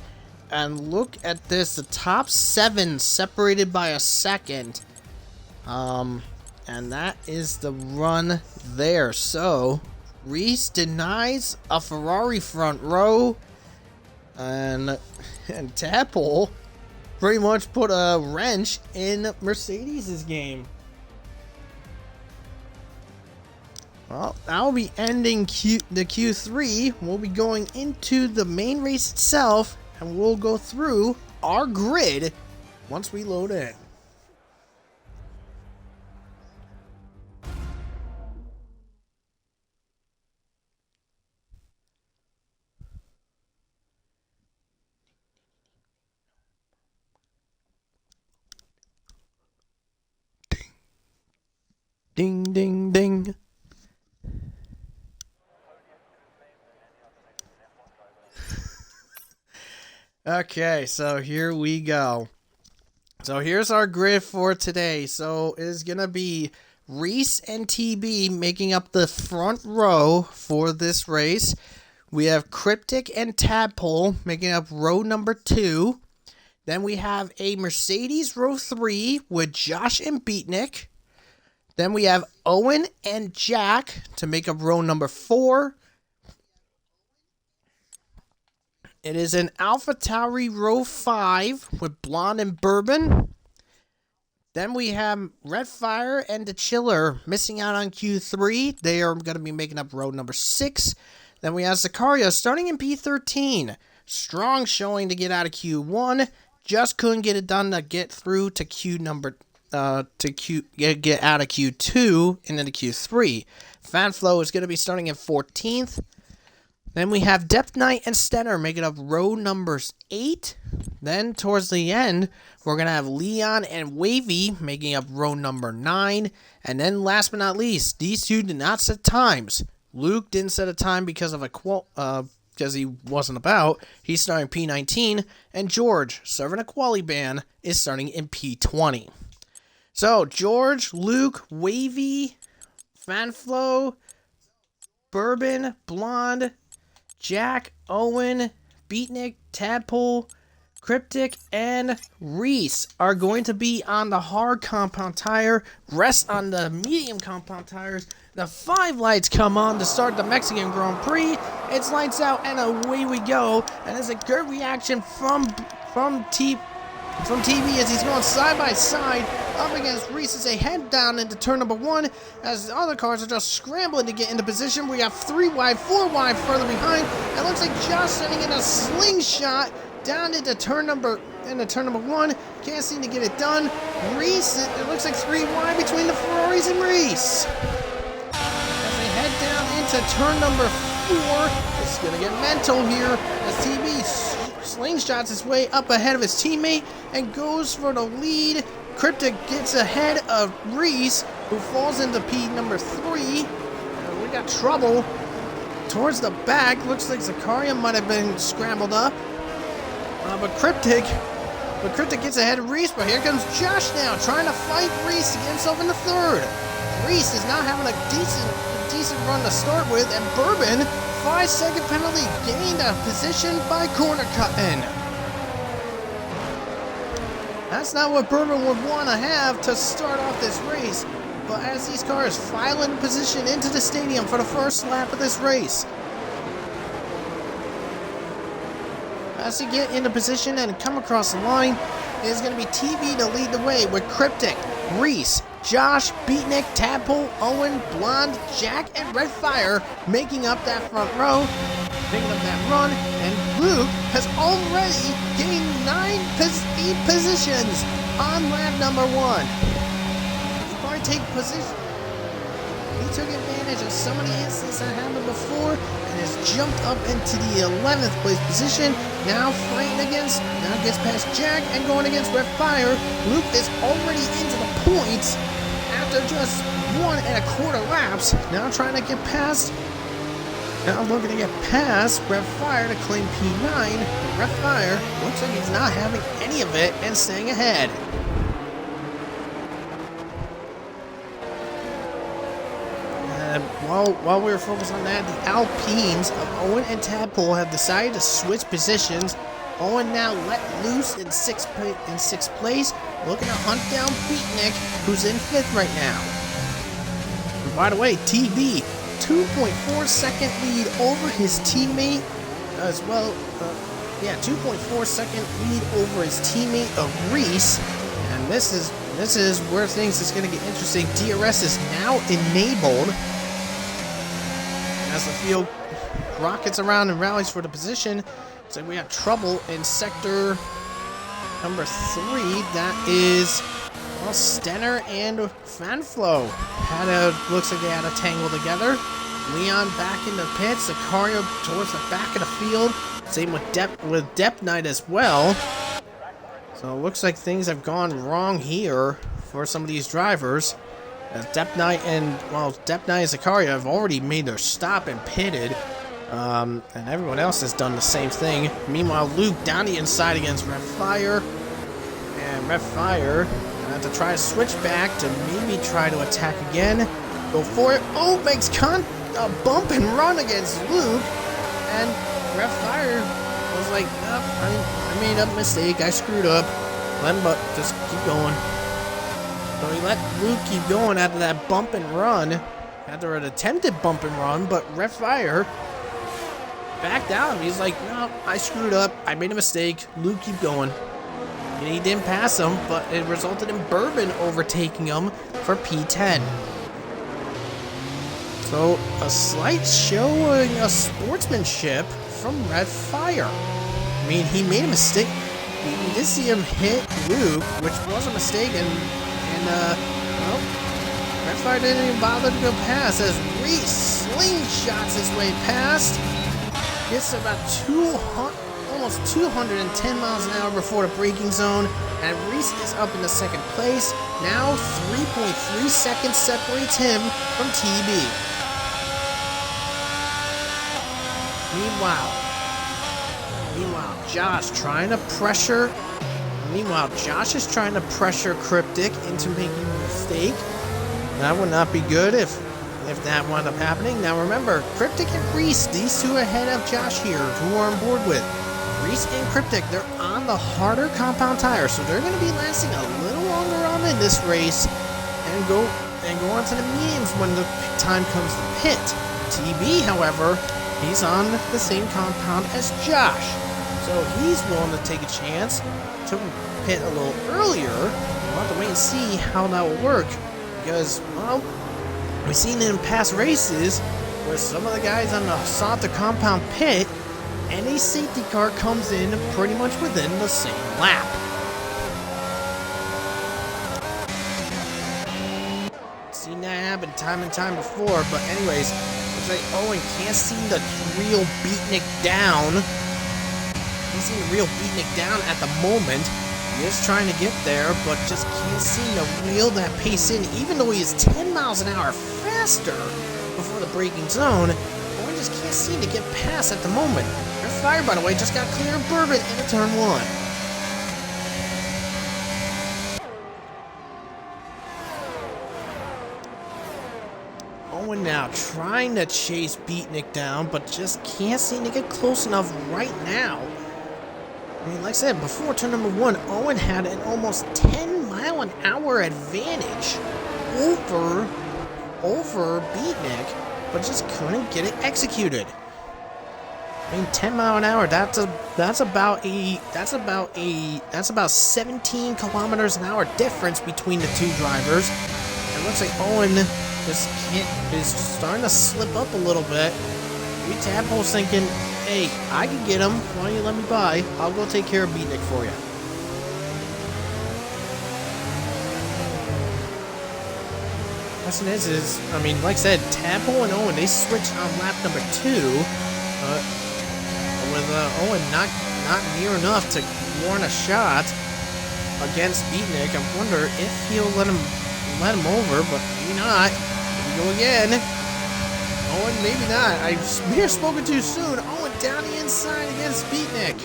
And look at this, the top 7 separated by a second. And that is the run there. So, Reese denies a Ferrari front row. And Tadpole pretty much put a wrench in Mercedes' game. Well, I'll be ending the Q3. We'll be going into the main race itself, and we'll go through our grid once we load in. Ding, ding, ding. Okay, so here we go. So here's our grid for today. So it is going to be Reese and TB making up the front row for this race. We have Cryptic and Tadpole making up row number 2. Then we have a Mercedes row 3 with Josh and Beatnik. Then we have Owen and Jack to make up row number 4. It is an Alpha Tauri row 5 with Blonde and Bourbon. Then we have Red Fire and the Chiller missing out on Q3. They are going to be making up row number 6. Then we have Sicario starting in P13. Strong showing to get out of Q1. Just couldn't get it done to get through to get out of Q2 and into Q3. Fanflow is going to be starting at 14th. Then we have Depth Knight and Stenner making up row numbers 8. Then towards the end, we're going to have Leon and Wavy making up row number 9. And then last but not least, these two did not set times. Luke didn't set a time because of because he wasn't about. He's starting P19. And George, serving a quali ban, is starting in P20. So, George, Luke, Wavy, Fanflow, Bourbon, Blonde, Jack, Owen, Beatnik, Tadpole, Cryptic, and Reese are going to be on the hard compound tire, rest on the medium compound tires. The 5 lights come on to start the Mexican Grand Prix. It's lights out and away we go. And there's a good reaction from TV as he's going side by side up against Reese as they head down into turn number 1 as the other cars are just scrambling to get into position. We have 3 wide, 4 wide further behind. It looks like Josh sending in a slingshot down into turn number 1. Can't seem to get it done. Reese, it looks like 3 wide between the Ferraris and Reese. As they head down into turn number 4, it's going to get mental here as TV slingshots his way up ahead of his teammate and goes for the lead. Cryptic gets ahead of Reese, who falls into P number 3. We got trouble towards the back. Looks like Zakaria might have been scrambled up. But Cryptic gets ahead of Reese, but here comes Josh now, trying to fight Reese to get himself in the 3rd. Reese is now having a decent run to start with, and Bourbon, 5-second penalty, gained a position by corner cutting. That's not what Bourbon would want to have to start off this race, but as these cars file in position into the stadium for the first lap of this race. As you get into position and come across the line, it is going to be TV to lead the way with Cryptic, Reese, Josh, Beatnik, Tadpole, Owen, Blonde, Jack, and Red Fire making up that front row, making up that run, and Luke has already gained 8 positions on lap number 1. He probably take position. He took advantage of some of the incidents that happened before and has jumped up into the 11th place position. Now gets past Jack and going against Red Fire. Luke is already into the points after just 1.25 laps. Now trying to get past. Now looking to get past Red Fire to claim P9. Red Fire looks like he's not having any of it and staying ahead. While we were focused on that, the Alpines of Owen and Tadpole have decided to switch positions. Owen now let loose in 6th place, looking to hunt down Beatnik, who's in 5th right now. And by the way, TV, 2.4 second lead over his teammate as well. 2.4 second lead over his teammate of Reese. And this is where things is going to get interesting. DRS is now enabled. As the field rockets around and rallies for the position, it's like we have trouble in sector number 3. That is, well, Stenner and Fanflo looks like they had a tangle together. Leon back in the pits, Sicario towards the back of the field. Same with Dep Knight as well. So it looks like things have gone wrong here for some of these drivers. Dep Knight and Sicario have already made their stop and pitted. And everyone else has done the same thing. Meanwhile, Luke down the inside against Red Fire. And Red Fire to try to switch back to maybe try to attack again. Go for it. Oh, makes a bump and run against Luke. And Red Fire was like, I made a mistake. I screwed up. Let him just keep going. So he let Luke keep going after that bump and run. After an attempted bump and run, but Red Fire backed out. He's like, no, I screwed up. I made a mistake. Luke, keep going. And he didn't pass him, but it resulted in Bourbon overtaking him for P10. So a slight showing of sportsmanship from Red Fire. I mean, he made a mistake. We did see him hit Luke, which was a mistake, and Red Fire didn't even bother to go past as Reese slingshots his way past. Gets about almost 210 miles an hour before the braking zone, and Reese is up in the 2nd place. Now 3.3 seconds separates him from TB. Meanwhile, Josh is trying to pressure Cryptic into making a mistake. That would not be good if that wound up happening. Now remember, Cryptic and Reese, these two ahead of Josh here, who are on board with. Reese and Cryptic, they're on the harder compound tire, so they're going to be lasting a little longer on in this race and go on to the mediums when the time comes to pit. TB, however, he's on the same compound as Josh, so he's willing to take a chance to pit a little earlier. We'll have to wait and see how that will work, because, well, we've seen in past races where some of the guys on the softer compound pit and a safety car comes in pretty much within the same lap. Seen that happen time and time before, but anyways, looks like Owen can't seem to reel Beatnik down. Can't seem to reel Beatnik down at the moment. He is trying to get there, but just can't seem to reel that pace in, even though he is 10 miles an hour faster before the braking zone. Owen just can't seem to get past at the moment. Red Fire, by the way, just got clear of Bourbon into turn 1. Owen now trying to chase Beatnik down, but just can't seem to get close enough right now. I mean, like I said, before turn number 1, Owen had an almost 10-mile-an-hour advantage over Beatnik, but just couldn't get it executed. I mean, 10 mile an hour, that's about 17 kilometers an hour difference between the two drivers. It looks like Owen is starting to slip up a little bit. Maybe Tadpole's thinking, hey, I can get him. Why don't you let me by? I'll go take care of Beatnik for you. Question is, I mean, like I said, Tadpole and Owen, they switched on lap number 2. With Owen not near enough to warrant a shot against Beatnik. I wonder if he'll let him over, but maybe not. Here we go again. Owen, maybe not. I may have spoken too soon. Owen down the inside against Beatnik.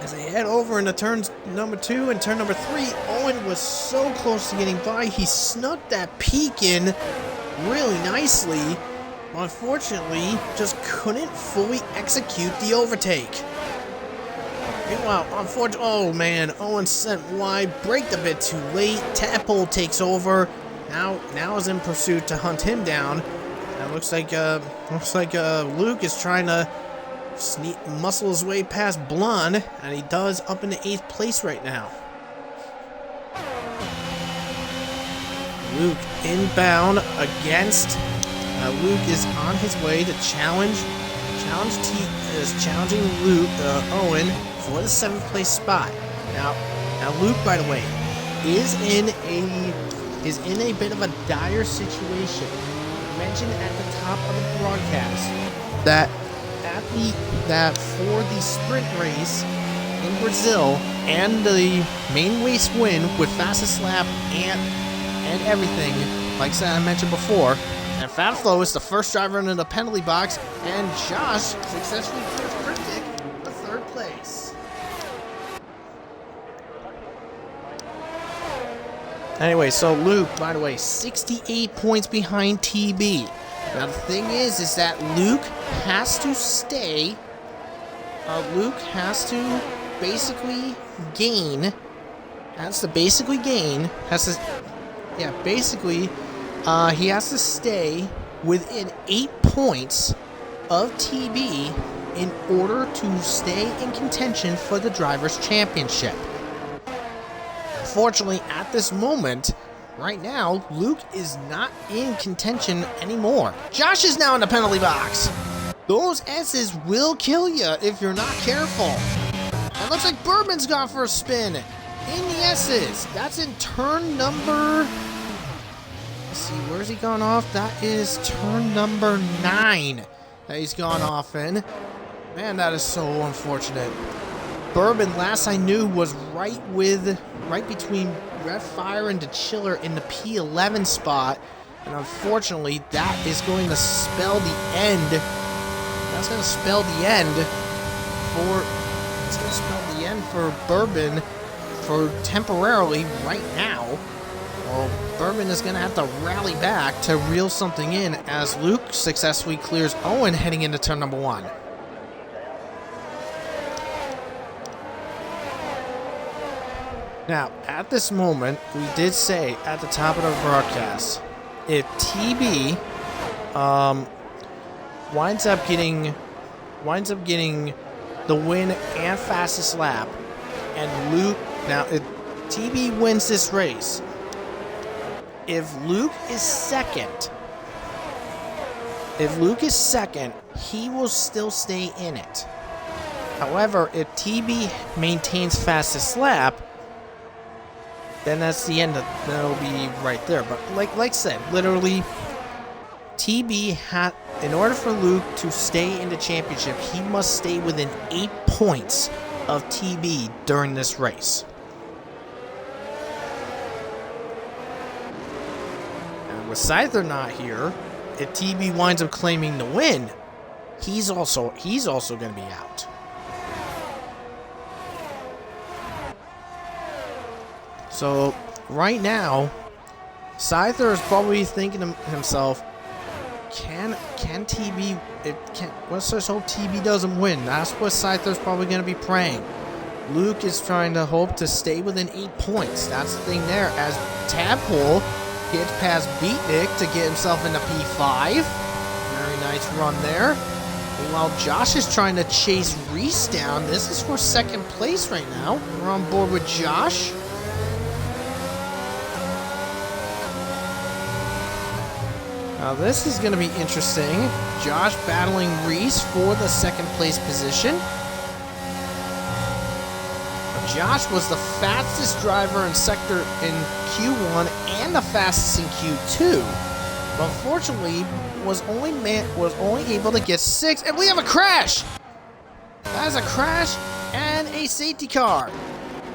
As they head over into turns number 2 and turn number 3, Owen was so close to getting by. He snuck that peak in really nicely. Unfortunately, just couldn't fully execute the overtake. Meanwhile, oh man, Owen sent wide, braked a bit too late. Tadpole takes over. Now is in pursuit to hunt him down. And looks like Luke is trying to muscle his way past Blonde, and he does, up into 8th place right now. Luke inbound against. Luke is on his way to challenging Owen for the 7th place spot. Now Luke, by the way, is in a bit of a dire situation. I mentioned at the top of the broadcast that for the sprint race in Brazil and the main race win with fastest lap and everything, like I mentioned before. And Fat Flo is the first driver into the penalty box, and Josh successfully clears Cryptic for 3rd place. Anyway, so Luke, by the way, 68 points behind TB. Now the thing is that Luke has to stay. Luke has to basically gain. He has to stay within 8 points of TB in order to stay in contention for the Drivers' Championship. Unfortunately, at this moment, right now, Luke is not in contention anymore. Josh is now in the penalty box. Those S's will kill you if you're not careful. It looks like Bourbon's gone for a spin in the S's. That's in turn number... Let's see, where's he gone off? That is turn number 9 that he's gone off in. Man, that is so unfortunate. Bourbon, last I knew, was right between Red Fire and the Chiller in the P11 spot. And unfortunately, that is going to spell the end. That's going to spell the end for Bourbon for temporarily right now. Well, Bourbon is going to have to rally back to reel something in as Luke successfully clears Owen heading into turn number 1. Now, at this moment, we did say at the top of the broadcast, if TB winds up getting the win and fastest lap, and Luke, now if TB wins this race, if Luke is second, he will still stay in it. However, if TB maintains fastest lap, then that's the end. That'll be right there. But like I said, literally, TB had, in order for Luke to stay in the championship, he must stay within 8 points of TB during this race. And with Scyther not here, if TB winds up claiming the win, he's also going to be out. So right now, Scyther is probably thinking to himself, can TB, let's just hope TB doesn't win. That's what Scyther's probably going to be praying. Luke is trying to hope to stay within 8 points. That's the thing there. As Tadpole gets past Beatnik to get himself into P5. Very nice run there. Meanwhile, Josh is trying to chase Reese down. This is for second place right now. We're on board with Josh. Now this is going to be interesting. Josh battling Reese for the second place position. Josh was the fastest driver in sector in Q1 and the fastest in Q2. But unfortunately, was only able to get 6, and we have a crash. That is a crash and a safety car.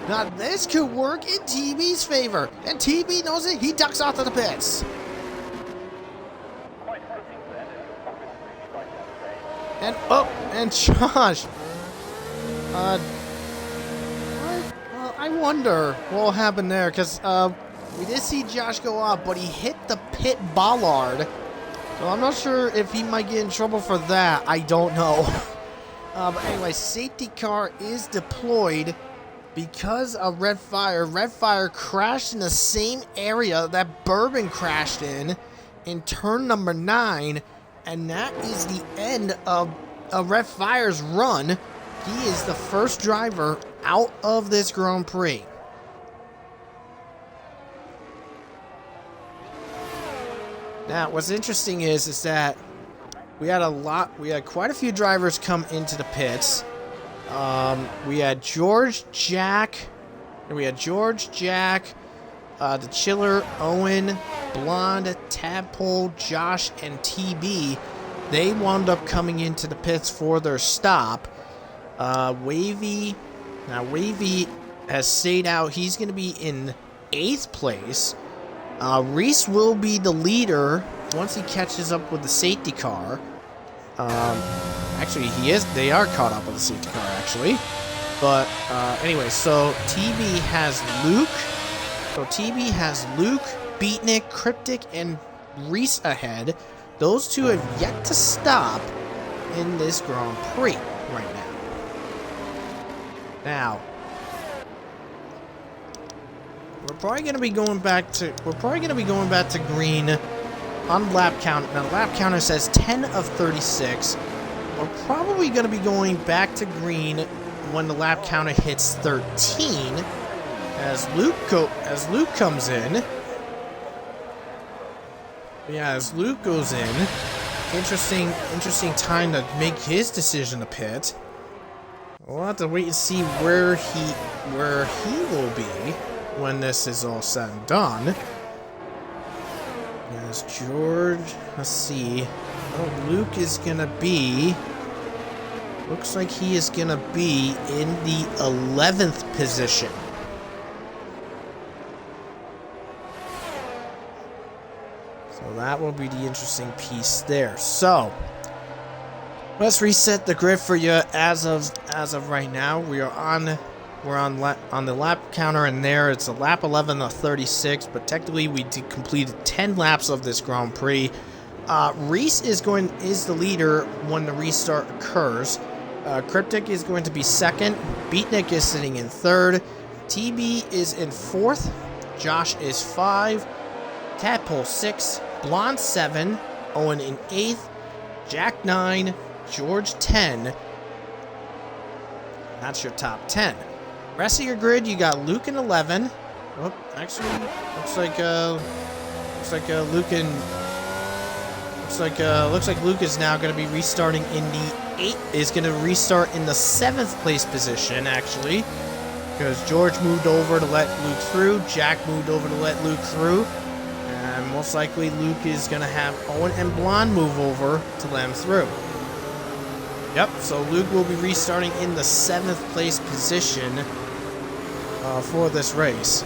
Now this could work in TB's favor, and TB knows it. He ducks out of the pits. And Josh. I wonder what will happen there, because we did see Josh go up, but he hit the pit bollard. So I'm not sure if he might get in trouble for that. I don't know. But anyway, safety car is deployed because of Red Fire. Red Fire crashed in the same area that Bourbon crashed in turn number 9. And that is the end of Red Fire's run. He is the first driver out of this Grand Prix. Now, what's interesting is that we had quite a few drivers come into the pits. We had George, Jack, the Chiller, Owen, Blonde, Tadpole, Josh, and TB. They wound up coming into the pits for their stop. Wavy has stayed out. He's going to be in 8th place. Reese will be the leader once he catches up with the safety car. Actually, he is. They are caught up with the safety car, actually. But anyway, so TB has Luke. Beatnik, Cryptic, and Reese ahead. Those two have yet to stop in this Grand Prix right now. We're probably going to be going back to green on lap count. Now, the lap counter says 10 of 36. We're probably going to be going back to green when the lap counter hits 13. As Luke comes in. Yeah, as Luke goes in. Interesting time to make his decision to pit. We'll have to wait and see where he will be when this is all said and done. As George, let's see. Oh, Luke is gonna be. Looks like he is gonna be in the 11th position. So that will be the interesting piece there. So let's reset the grid for you as of right now. We're on the lap counter, and there it's a lap 11 of 36, but technically we completed 10 laps of this Grand Prix. Reese is the leader when the restart occurs. Cryptic is going to be second. Beatnik is sitting in third. TB is in 4th. Josh is 5. Tadpole 6. Blonde 7. Owen in 8th. Jack 9. George 10. That's your top 10. Rest of your grid, you got Luke in 11. Oh, actually, looks like Luke is now going to be restarting in the 8th. Is going to restart in the 7th place position, actually, because George moved over to let Luke through. Jack moved over to let Luke through. And most likely Luke is going to have Owen and Blonde move over to let him through. Yep, so Luke will be restarting in the 7th place position for this race.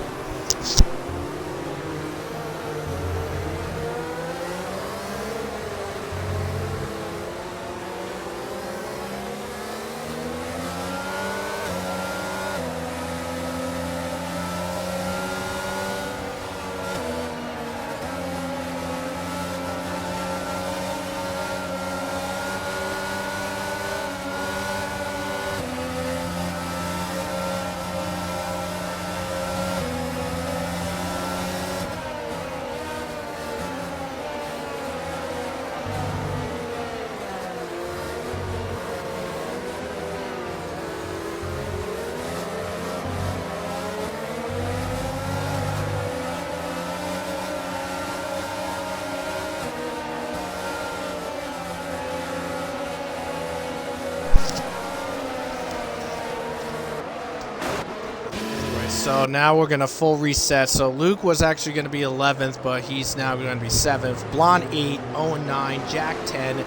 So now we're going to full reset. So Luke was actually going to be 11th, but he's now going to be 7th. Blonde 8, Owen 9, Jack 10.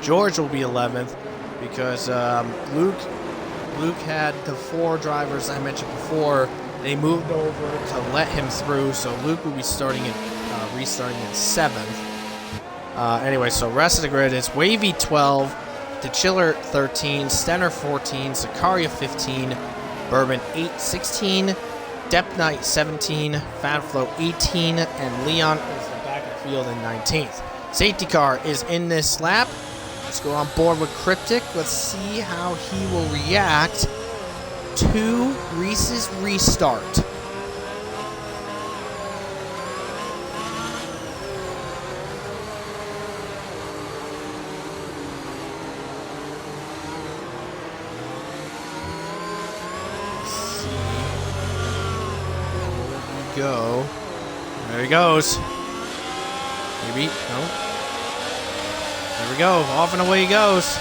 George will be 11th because Luke had the 4 drivers I mentioned before. They moved over to let him through, so Luke will be restarting in 7th. Anyway, so rest of the grid is Wavy 12, DeChiller 13, Stenner 14, Sicaria 15, Bourbon 16, Depth Knight 17, Fanflow 18, and Leon is the back of the field in 19th. Safety car is in this lap. Let's go on board with Cryptic. Let's see how he will react to Reese's restart. Go. There he goes. Maybe. No. There we go. Off and away he goes.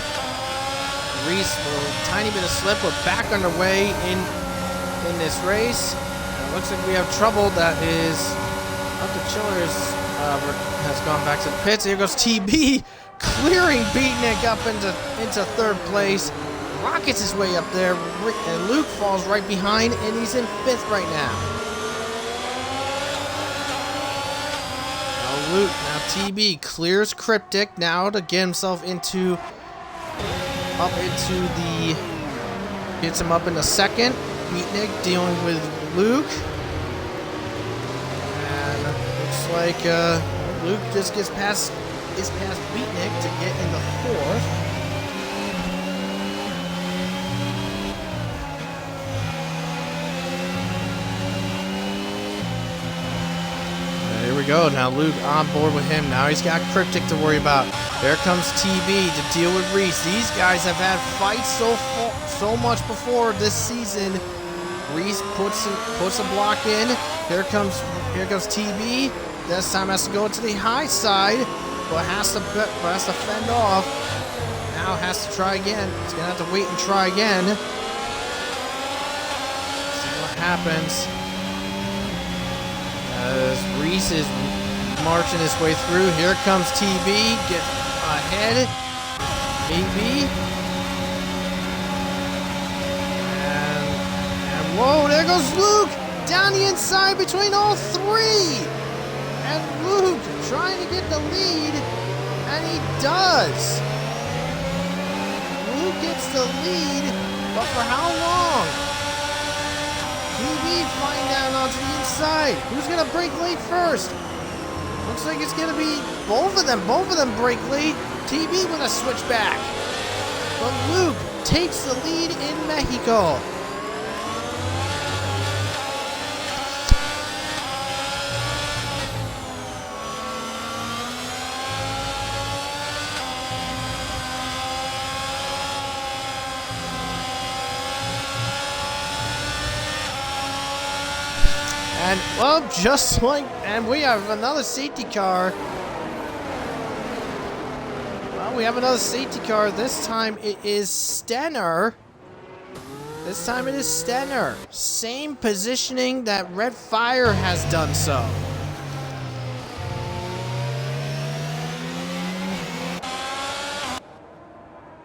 Reese, a tiny bit of slip. We're back underway in this race. And it looks like we have trouble. That is up to Chillers. Has gone back to the pits. Here goes TB, clearing Beatnik up into 3rd place. Rockets his way up there, and Luke falls right behind, and he's in 5th right now. Luke, now TB clears Cryptic now to get himself gets him up into 2nd. Beatnik dealing with Luke. And looks like Luke just gets past Beatnik to get into 4th. Here we go. Now Luke on board with him. Now he's got Cryptic to worry about. There comes TB to deal with Reese. These guys have had fights so much before this season. Reese puts a block in. Here comes TB. This time has to go to the high side, but has to fend off. Now has to try again. He's gonna have to wait and try again. See what happens. As Reese is marching his way through. Here comes TB. Get ahead. Maybe. And whoa, there goes Luke. Down the inside between all 3. And Luke trying to get the lead. And he does. Luke gets the lead. But for how long? TB flying down onto the inside. Who's going to break late first? Looks like it's going to be both of them. Both of them break late. TB with a switchback. But Luke takes the lead in Mexico. And, well, just like, and we have another safety car. Well, we have another safety car. This time it is Stenner. This time it is Stenner. Same positioning that Red Fire has done so.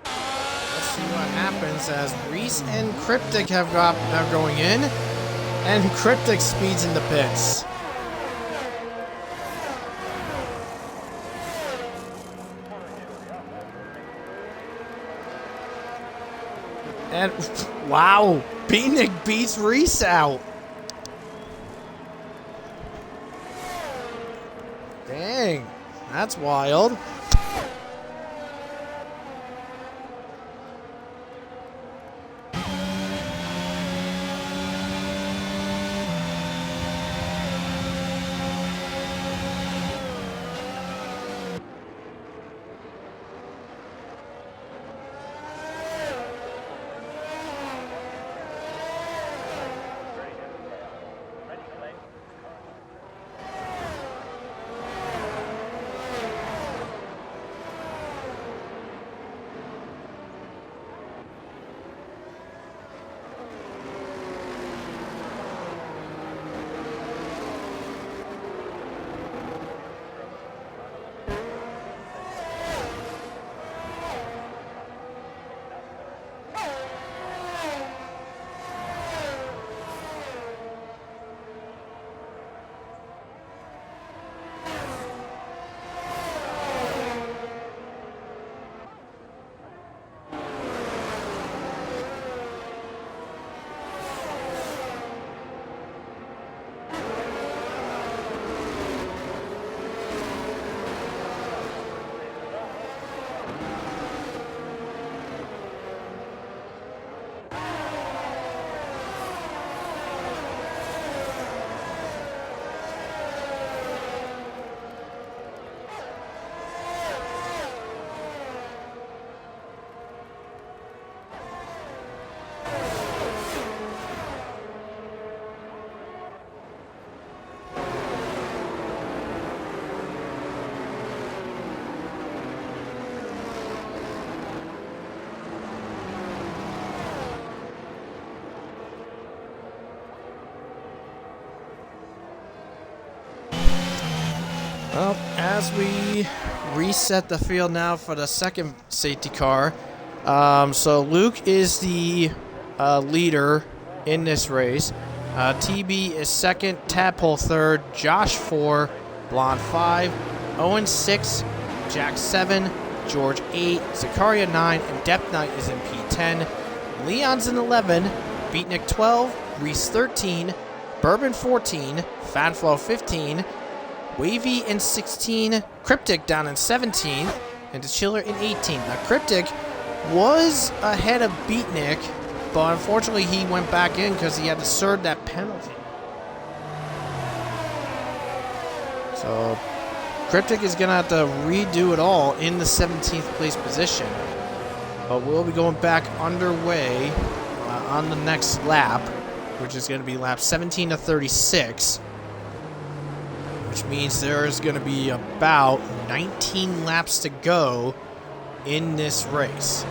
Let's see what happens as Reese and Cryptic are going in. And Cryptic speeds in the pits. And, wow, Beatnik beats Reese out. Dang, that's wild. Well, as we reset the field now for the second safety car, so Luke is the leader in this race. TB is second, Tadpole third, Josh 4, Blonde 5, Owen 6, Jack 7, George 8, Zakaria 9, and Depth Knight is in P10. Leon's in 11, Beatnik 12, Reese 13, Bourbon 14, Fanflow 15, Wavy in 16, Cryptic down in 17, and the Chiller in 18. Now, Cryptic was ahead of Beatnik, but unfortunately he went back in because he had to serve that penalty. So, Cryptic is going to have to redo it all in the 17th place position. But we'll be going back underway on the next lap, which is going to be lap 17 to 36. Which means there is going to be about 19 laps to go in this race.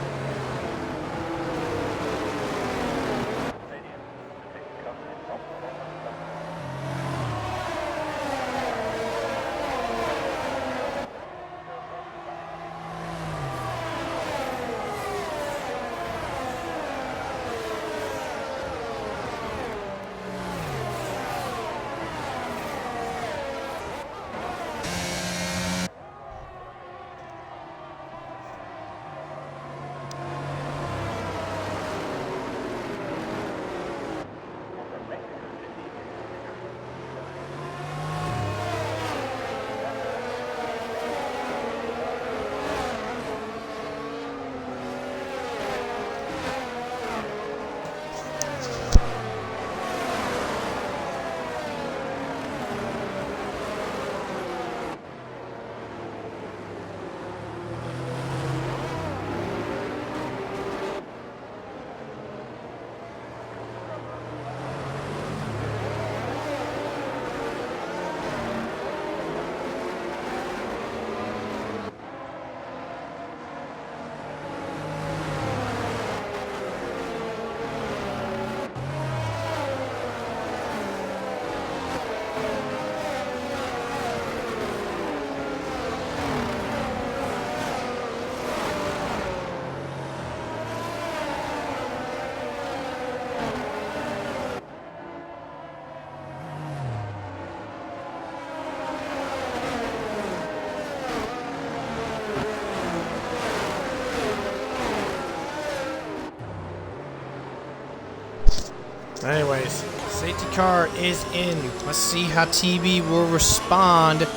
Anyways, safety car is in. Let's see how TB will respond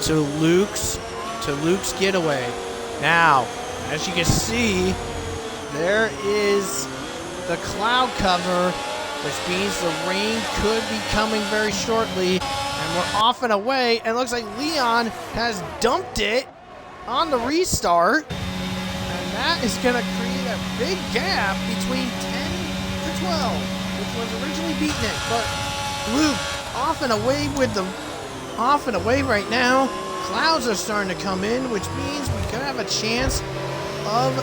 to Luke's getaway. Now, as you can see, there is the cloud cover, which means the rain could be coming very shortly. And we're off and away, and it looks like Leon has dumped it on the restart. And that is going to create a big gap between 10 to 12, which was originally beating it. But Luke off and away right now. Clouds are starting to come in, which means we could have a chance of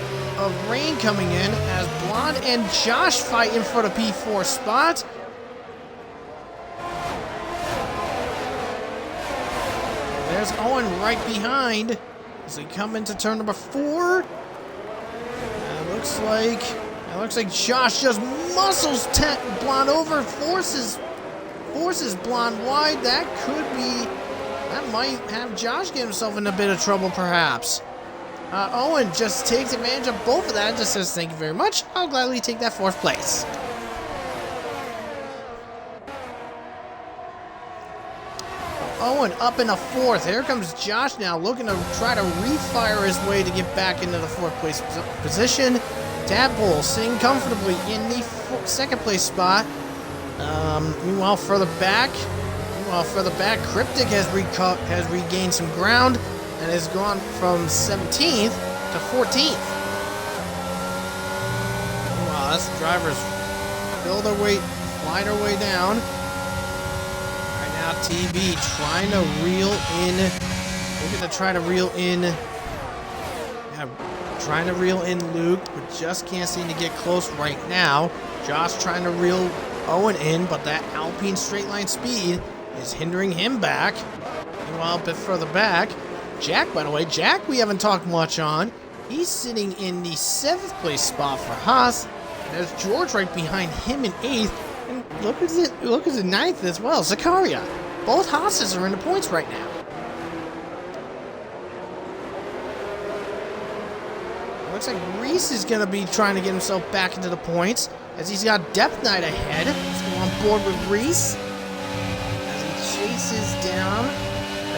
rain coming in as Blonde and Josh fighting for the P4 spot. There's Owen right behind as they come into turn number 4. It looks like Josh just muscles Blonde over, forces Blonde wide. That might have Josh get himself in a bit of trouble, perhaps. Owen just takes advantage of both of that and just says, "Thank you very much. I'll gladly take that 4th place." Owen up in the 4th. Here comes Josh now, looking to try to refire his way to get back into the 4th place position. Tadpole sitting comfortably in the 2nd place spot. Meanwhile, further back, Cryptic has regained some ground and has gone from 17th to 14th. Meanwhile, us drivers fly their way down. Right now, TB trying to reel in. Looking to try to reel in. Trying to reel in Luke, but just can't seem to get close right now. Josh trying to reel Owen in, but that Alpine straight line speed is hindering him back. Meanwhile, a bit further back, Jack, by the way, we haven't talked much on. He's sitting in the 7th place spot for Haas. And there's George right behind him in 8th. And look at it 9th as well, Zakaria. Both Haas's are in the points right now. Looks like Reese is going to be trying to get himself back into the points as he's got Depth Knight ahead. Let's go on board with Reese as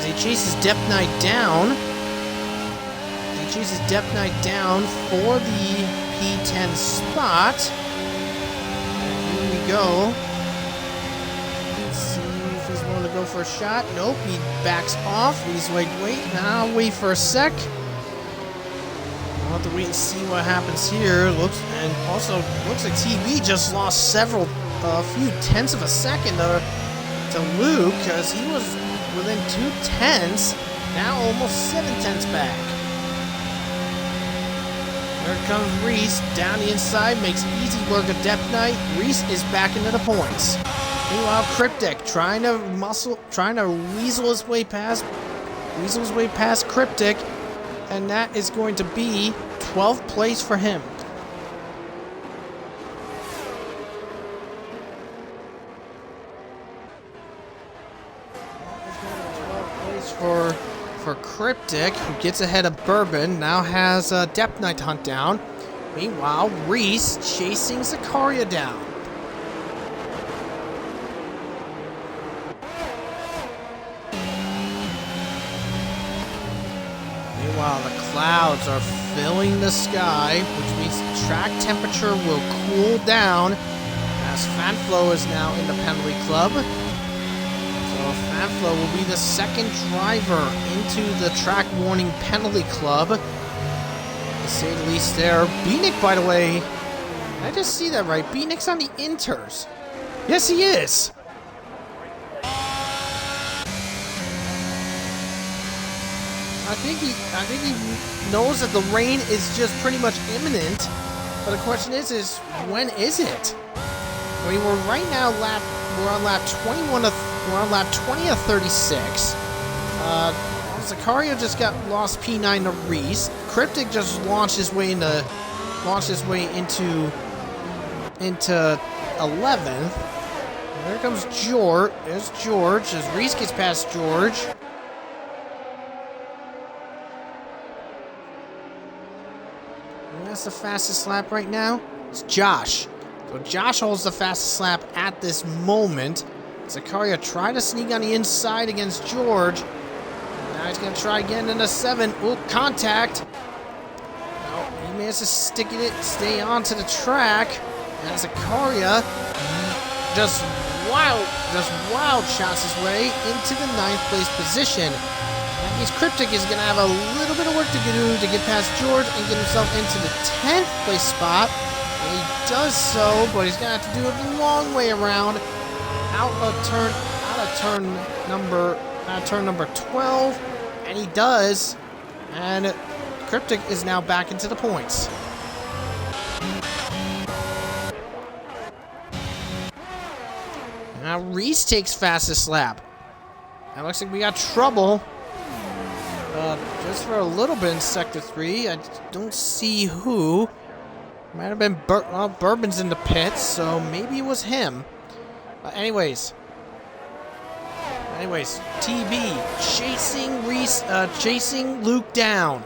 he chases Depth Knight down. For the P10 spot. And here we go. Let's see if he's willing to go for a shot. Nope, he backs off. He's wait. Now wait for a sec. We'll have to wait and see what happens here. Looks like TB just lost a few tenths of a second to Luke, because he was within 2 tenths, now almost 7 tenths back. There comes Reese down the inside, makes easy work of Depth Knight. Reese is back into the points. Meanwhile, Cryptic trying to weasel his way past Cryptic. And that is going to be 12th place for him. 12th place for Cryptic, who gets ahead of Bourbon, now has Depth Knight to hunt down. Meanwhile, Reese chasing Zakaria down. Meanwhile, the clouds are filling the sky, which means the track temperature will cool down as Fanflo is now in the penalty club. So Fanflo will be the 2nd driver into the track warning penalty club, to say the least there. Beanick, by the way, did I just see that right? Beanick's on the inters. Yes, he is. I think he knows that the rain is just pretty much imminent, but the question is when is it? I mean, we're on lap 20 of 36. Zakaria just got lost P9 to Reese. Cryptic just launched his way into 11th. There comes George. There's George as Reese gets past George. That's the fastest lap right now. It's Josh. So Josh holds the fastest lap at this moment. Zakaria tried to sneak on the inside against George. Now he's going to try again in the 7. Ooh, contact. No, he managed to stay onto the track. And Zakaria just wild shots his way into the 9th place position. That means Cryptic is going to have a little bit of work to do to get past George and get himself into the 10th place spot. And he does so, but he's going to have to do it the long way around. Out of turn number 12, and he does. And Cryptic is now back into the points. Now Reese takes fastest lap. It looks like we got trouble. Just for a little bit in Sector 3. I don't see who. Might have been Bourbon's in the pits, so maybe it was him. Anyways, TB chasing Luke down.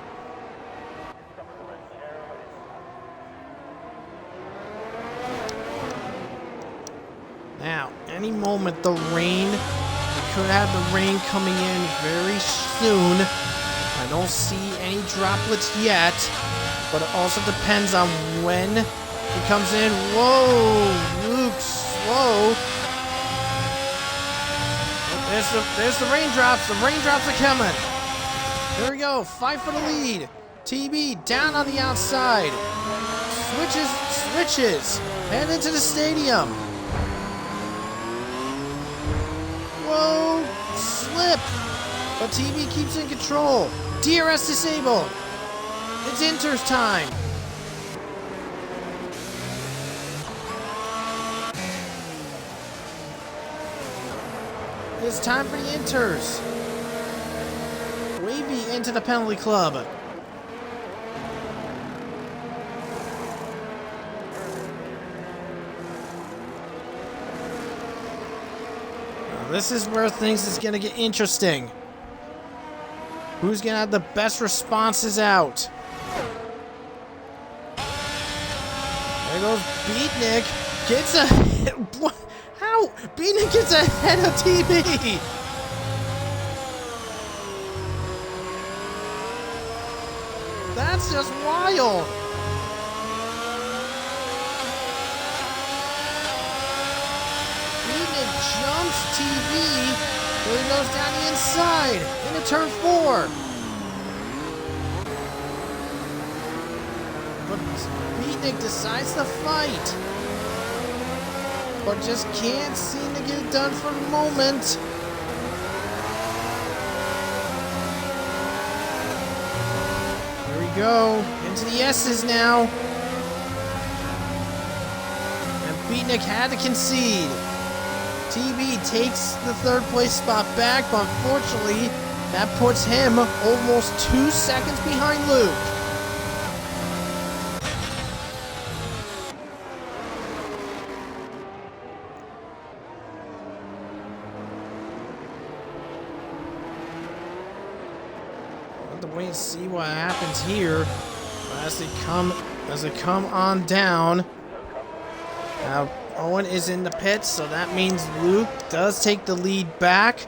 Now, any moment we could have the rain coming in very soon. I don't see any droplets yet, but it also depends on when it comes in. Whoa, Luke, slow. There's the raindrops. The raindrops are coming. There we go. Fight for the lead. TB down on the outside. Switches. Head into the stadium. Whoa. Slip. But TB keeps in control. DRS disabled. It's Inter's time. It's time for the Inters. Wavy into the penalty club. Now, this is where things is going to get interesting. Who's going to have the best responses out? There goes Beatnik. Gets a... What? How? Beatnik gets ahead of TB. That's just wild. Beatnik jumps TB. So he goes down the inside into turn 4. But Beatnik decides to fight. But just can't seem to get it done for the moment. Here we go. Into the S's now. And Beatnik had to concede. TB takes the 3rd place spot back, but unfortunately, that puts him almost 2 seconds behind Luke. Wait and see what happens here as they come on down. Now Owen is in the pits, so that means Luke does take the lead back.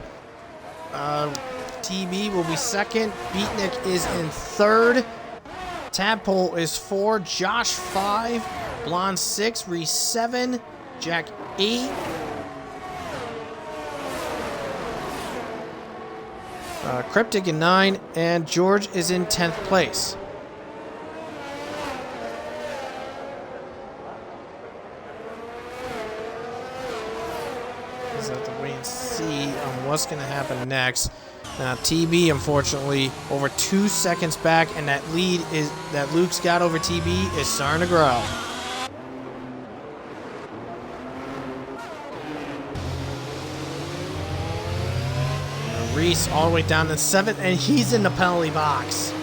TB will be 2nd. Beatnik is in 3rd. Tadpole is 4. Josh 5. Blonde 6. Reese 7. Jack 8. Cryptic in 9, and George is in 10th place. Just have to wait and see on what's going to happen next. Now TB, unfortunately, over 2 seconds back, and that lead that Luke's got over TB is starting to grow. Reese all the way down to 7th, and he's in the penalty box.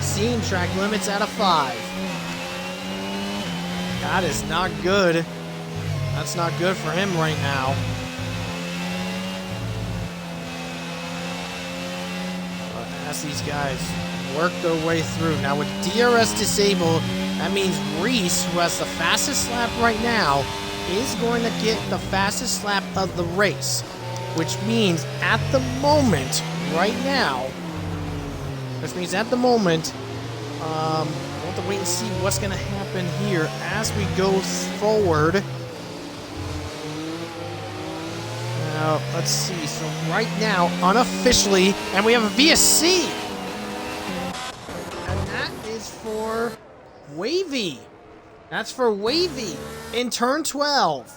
Seeing track limits at a 5. That is not good. That's not good for him right now. But as these guys work their way through. Now with DRS disabled, That means Reese, who has the fastest lap right now, is going to get the fastest lap of the race. Which means at the moment, right now, we'll have to wait and see what's going to happen here as we go forward. Now, let's see. So right now, unofficially, and we have a VSC. And that is for Wavy. That's for Wavy in turn 12.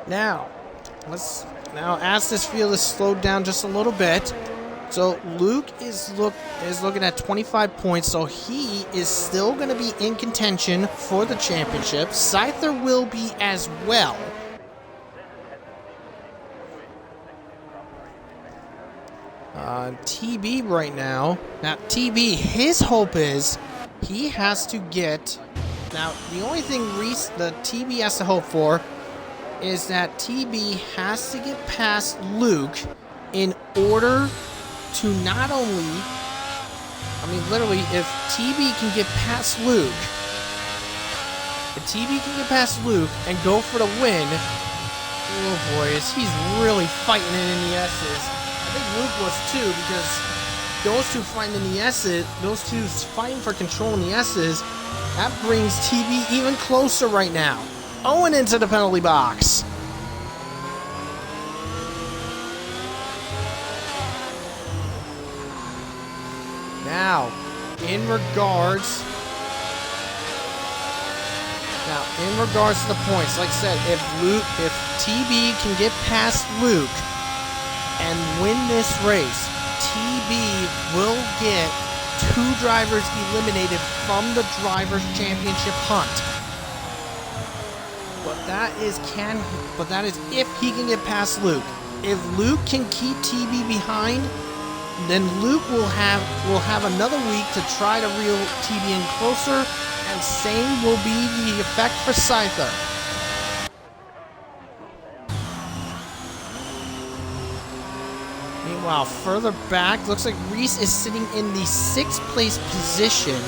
Now, let's ask this field to slow down just a little bit. So Luke is looking at 25 points, so he is still going to be in contention for the championship. Scyther will be as well. TB right now. Now TB, his hope is he has to get. Now the only thing the TB has to hope for is that TB has to get past Luke in order to not only, literally, if TB can get past Luke, and go for the win, oh boy, he's really fighting it in the S's. I think Luke was too, because those two fighting in the S's, those two fighting for control in the S's, that brings TB even closer right now. Owen into the penalty box. Now, in regards to the points, like I said, if TB can get past Luke and win this race, TB will get 2 drivers eliminated from the Drivers' Championship hunt. But that is if he can get past Luke. If Luke can keep TB behind, then Luke will have another week to try to reel TB in closer, and same will be the effect for Scyther. Meanwhile, further back, looks like Reese is sitting in the 6th place position.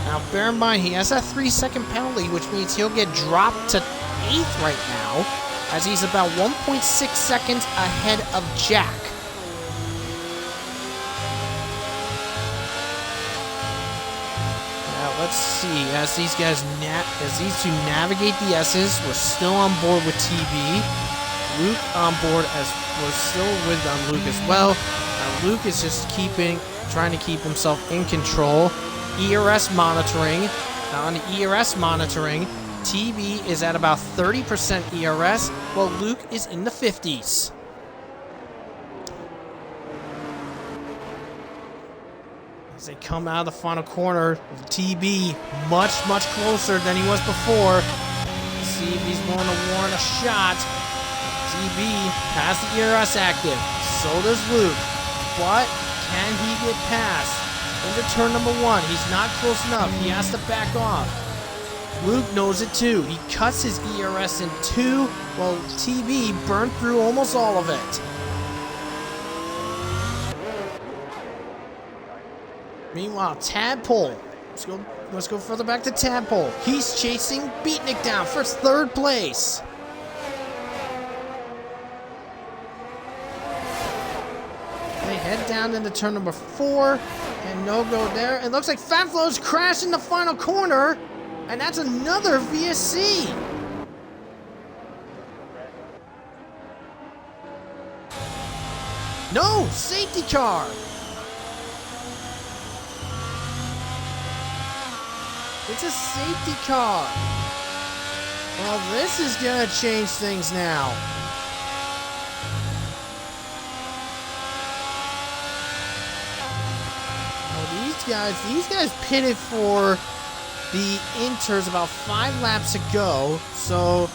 Now, bear in mind, he has that 3-second penalty, which means he'll get dropped to 8th right now, as he's about 1.6 seconds ahead of Jack. Now, let's see, as these two navigate the S's, we're still on board with TB. Luke on board, as we're still with Luke as well. Luke is just trying to keep himself in control. ERS monitoring. Now on the ERS monitoring, TB is at about 30% ERS, while Luke is in the 50s. As they come out of the final corner, TB much closer than he was before. Let's see if he's willing to warrant a shot. TB has the ERS active. So does Luke. But can he get past into turn number 1? He's not close enough. He has to back off. Luke knows it too. He cuts his ERS in 2, while TB burned through almost all of it. Meanwhile, Tadpole. Let's go further back to Tadpole. He's chasing Beatnik down for 3rd place. They head down into turn number 4, and no go there. It looks like Fatflow's crashed in the final corner, and that's another VSC. No, safety car. It's a safety car. Well, this is gonna change things now. These guys pitted for the Inters about 5 laps ago, so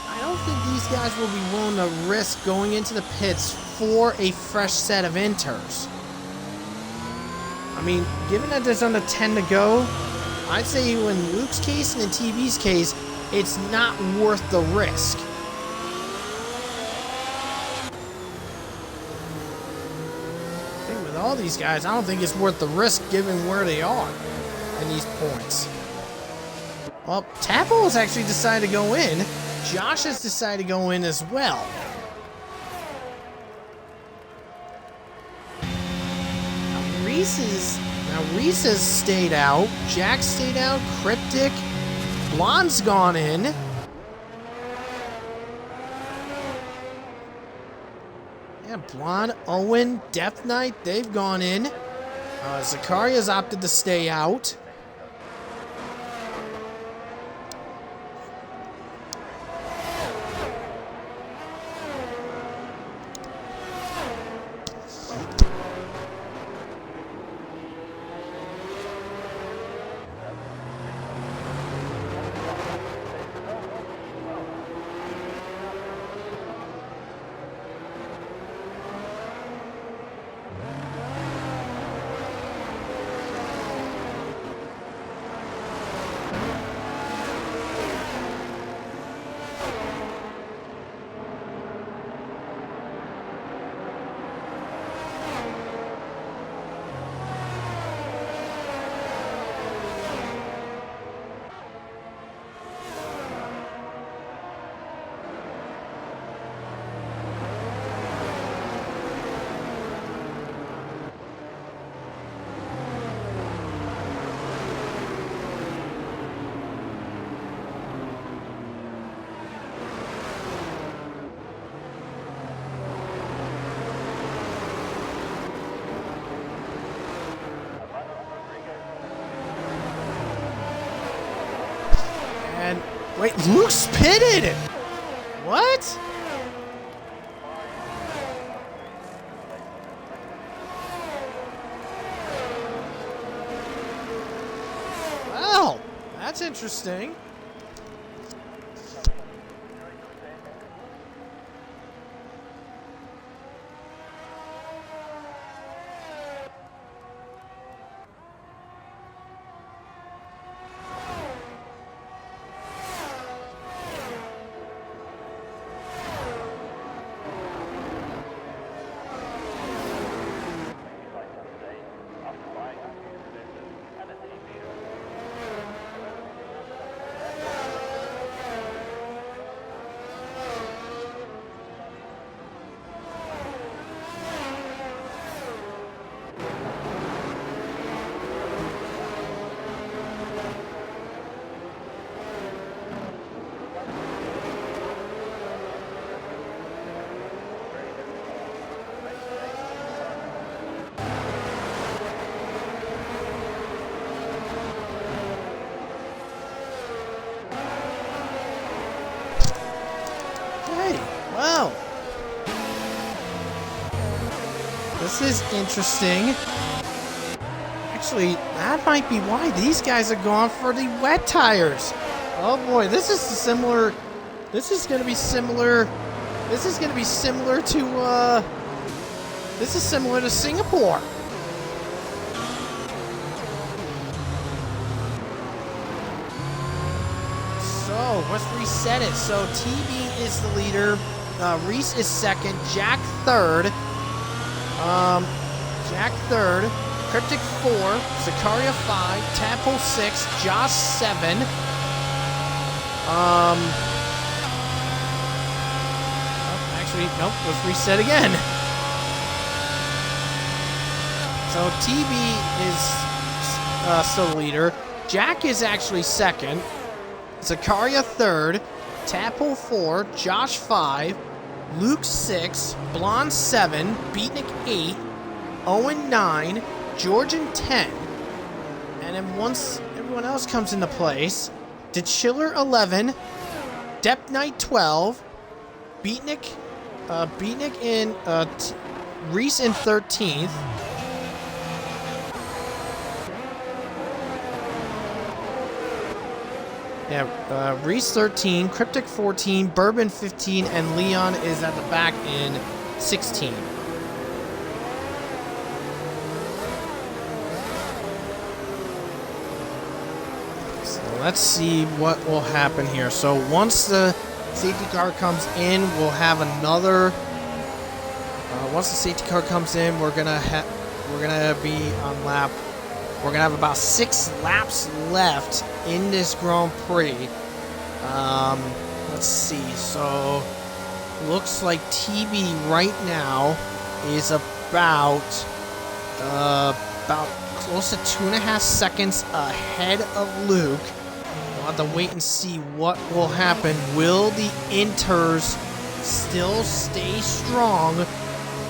I don't think these guys will be willing to risk going into the pits for a fresh set of Inters. I mean, given that there's under 10 to go, I'd say in Luke's case and in TB's case, it's not worth the risk. all these guys, I don't think it's worth the risk given where they are in these points. Well, Tapple has actually decided to go in. Josh has decided to go in as well. Reese has stayed out. Jack stayed out. Cryptic. Blonde's gone in. Yeah, Blonde, Owen, Death Knight, they've gone in. Zakaria's opted to stay out. And wait, Luke's pitted! What? Well, that's interesting. Wow. This is interesting. Actually, that might be why these guys are going for the wet tires. Oh boy, this is similar. This is going to be similar. This is going to be similar to, this is similar to Singapore. So, let's reset it. So, TB is the leader. Reese is second. Jack third. Cryptic 4. Zakaria 5. Tadpole 6. Josh 7. Actually, nope. Let's reset again. So, TB is still the leader. Jack is actually second. Zakaria 3rd, Tadpole 4, Josh 5, Luke 6, Blonde 7, Beatnik 8, Owen 9, Georgian 10. And then once everyone else comes into place, DeChiller 11, Dep Knight 12, Beatnik in Reese in 13th. Yeah, Reese 13, Cryptic 14, Bourbon 15, and Leon is at the back in 16. So let's see what will happen here. So once the safety car comes in, we'll have another... once the safety car comes in, we're going to we're gonna be on lap. We're gonna have about 6 laps left in this Grand Prix. Let's see. So looks like TB right now is about close to 2.5 seconds ahead of Luke. We'll have to wait and see what will happen. Will the Inters still stay strong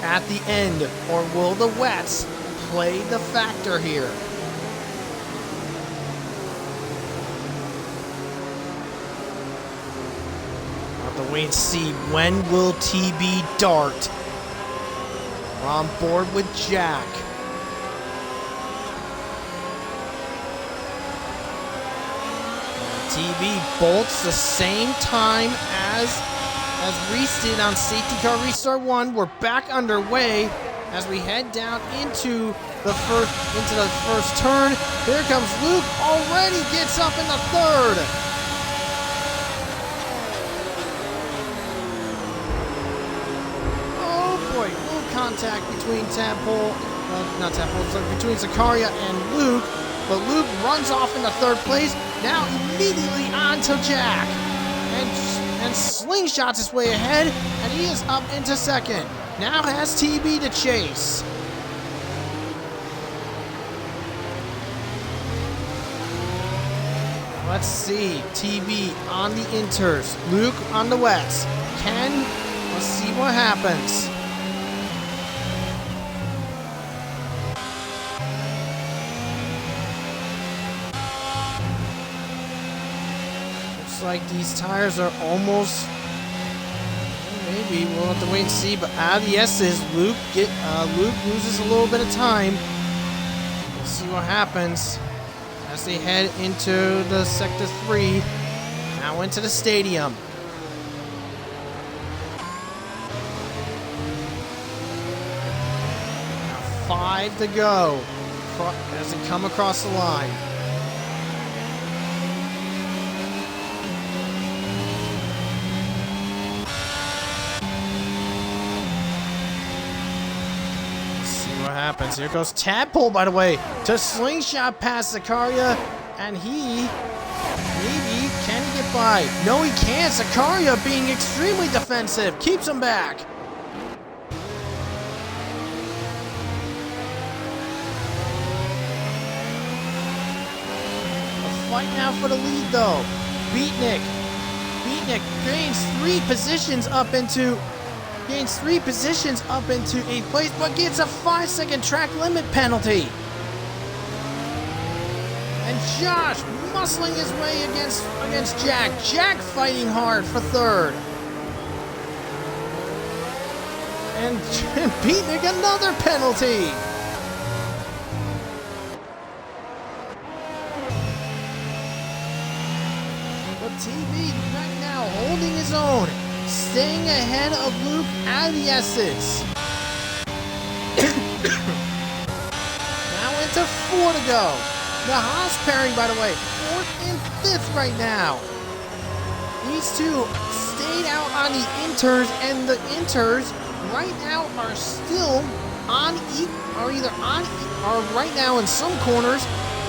at the end, or will the wets play the factor here? We'll have to wait and see. When will TB dart? We're on board with Jack. TB bolts the same time as Reese did on safety car restart 1. We're back underway as we head down into the first turn. Here comes Luke, already gets up in the third. Oh boy, little contact between between Zakaria and Luke, but Luke runs off into third place. Now immediately on to Jack, and slingshots his way ahead, and he is up into second. Now has TB to chase. Let's see, TB on the Inters, Luke on the wets. Let's see what happens. Like these tires are almost, maybe we'll have to wait and see, but out of the S's, Luke loses a little bit of time. We'll see what happens as they head into the sector 3, now into the stadium. Now 5 to go as they come across the line. Happens. Here goes Tadpole, by the way, to slingshot past Zakaria, and maybe can he get by? No, he can't. Zakaria being extremely defensive keeps him back. A fight now for the lead, though. Beatnik gains 3 positions up into 8th place, but gets a 5-second track limit penalty. And Josh muscling his way against Jack. Jack fighting hard for third. And Beatnik another penalty. But TV right now holding his own, staying ahead of Luke out of the S's. Now into 4 to go. The Haas pairing, by the way, 4th and 5th right now. These two stayed out on the Inters, and the Inters right now are still are right now in some corners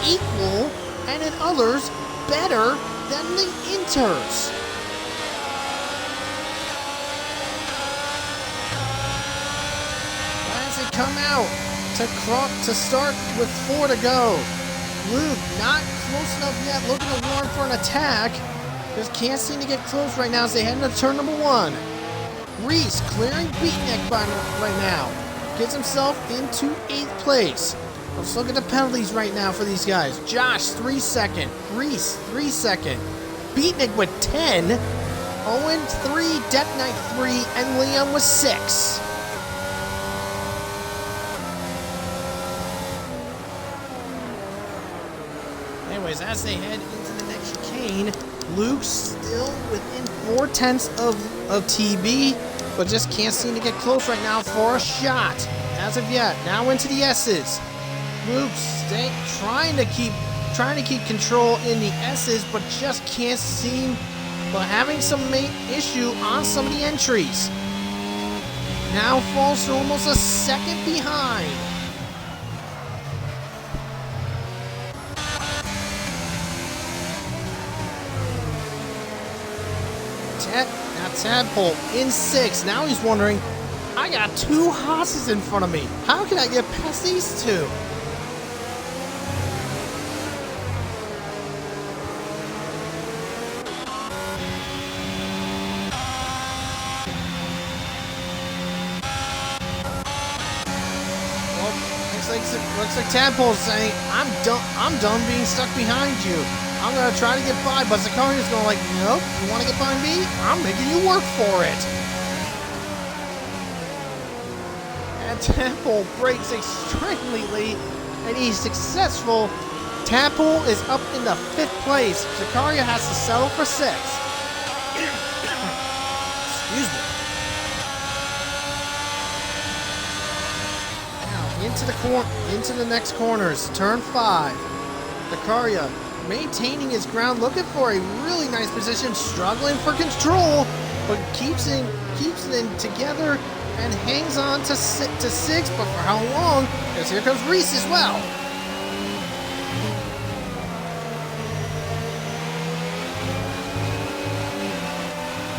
equal, and in others better than the Inters. Come out to start with 4 to go. Luke not close enough yet, looking to warn for an attack. Just can't seem to get close right now as they head into turn number 1. Reese clearing Beatnik right now. Gets himself into 8th place. Let's look at the penalties right now for these guys. Josh, 3 second. Reese, 3 second. Beatnik with 10. Owen, 3. Death Knight, 3. And Liam with 6. Anyways, as they head into the next chicane, Luke's still within 4/10 of TB, but just can't seem to get close right now for a shot. As of yet, now into the S's. Luke's trying to keep control in the S's, but just can't seem, but having some issue on some of the entries. Now falls to almost a second behind. Now Tadpole in 6. Now he's wondering, I got 2 Haas's in front of me. How can I get past these 2? Looks like Tadpole's saying, I'm done being stuck behind you. I'm going to try to get by, but Zachariah's going like, nope, you want to get behind me? I'm making you work for it. And Tadpole breaks extremely late, and he's successful. Tadpole is up in the 5th place. Zachariah has to settle for 6. Excuse me. Into the next corners. Turn 5. Zachariah maintaining his ground, looking for a really nice position, struggling for control, but keeps it in together and hangs on to 6. But for how long? Because here comes Reese as well.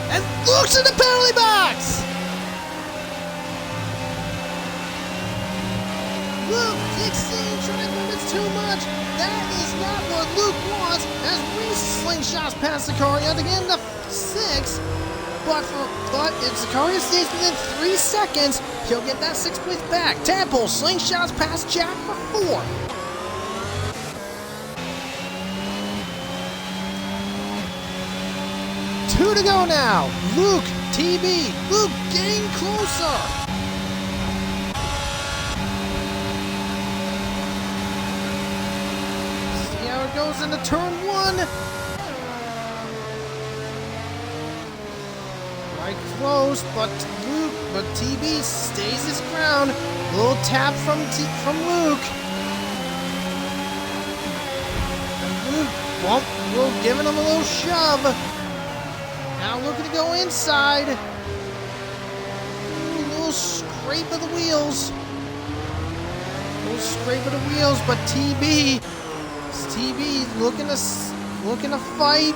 And looks in the penalty box. Luke, 16 triangles too much. That is not what Luke wants. As Reese slingshots past Zachariah to get into 6. But if Zachariah stays within 3 seconds, he'll get that 6th place back. Tadpole slingshots past Jack for 4. Two to go now. Luke, TB. Luke getting closer. Goes into turn 1. Right close, but TB stays his ground. Little tap from Luke. Luke will giving him a little shove. Now looking to go inside. Ooh, little scrape of the wheels. But TB looking to fight,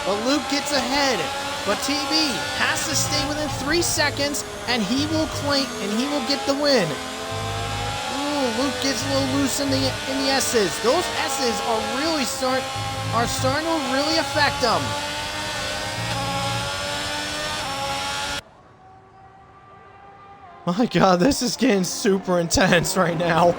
but Luke gets ahead. But TB has to stay within 3 seconds, and he will get the win. Ooh, Luke gets a little loose in the S's. Those S's are starting to really affect him. My God, this is getting super intense right now.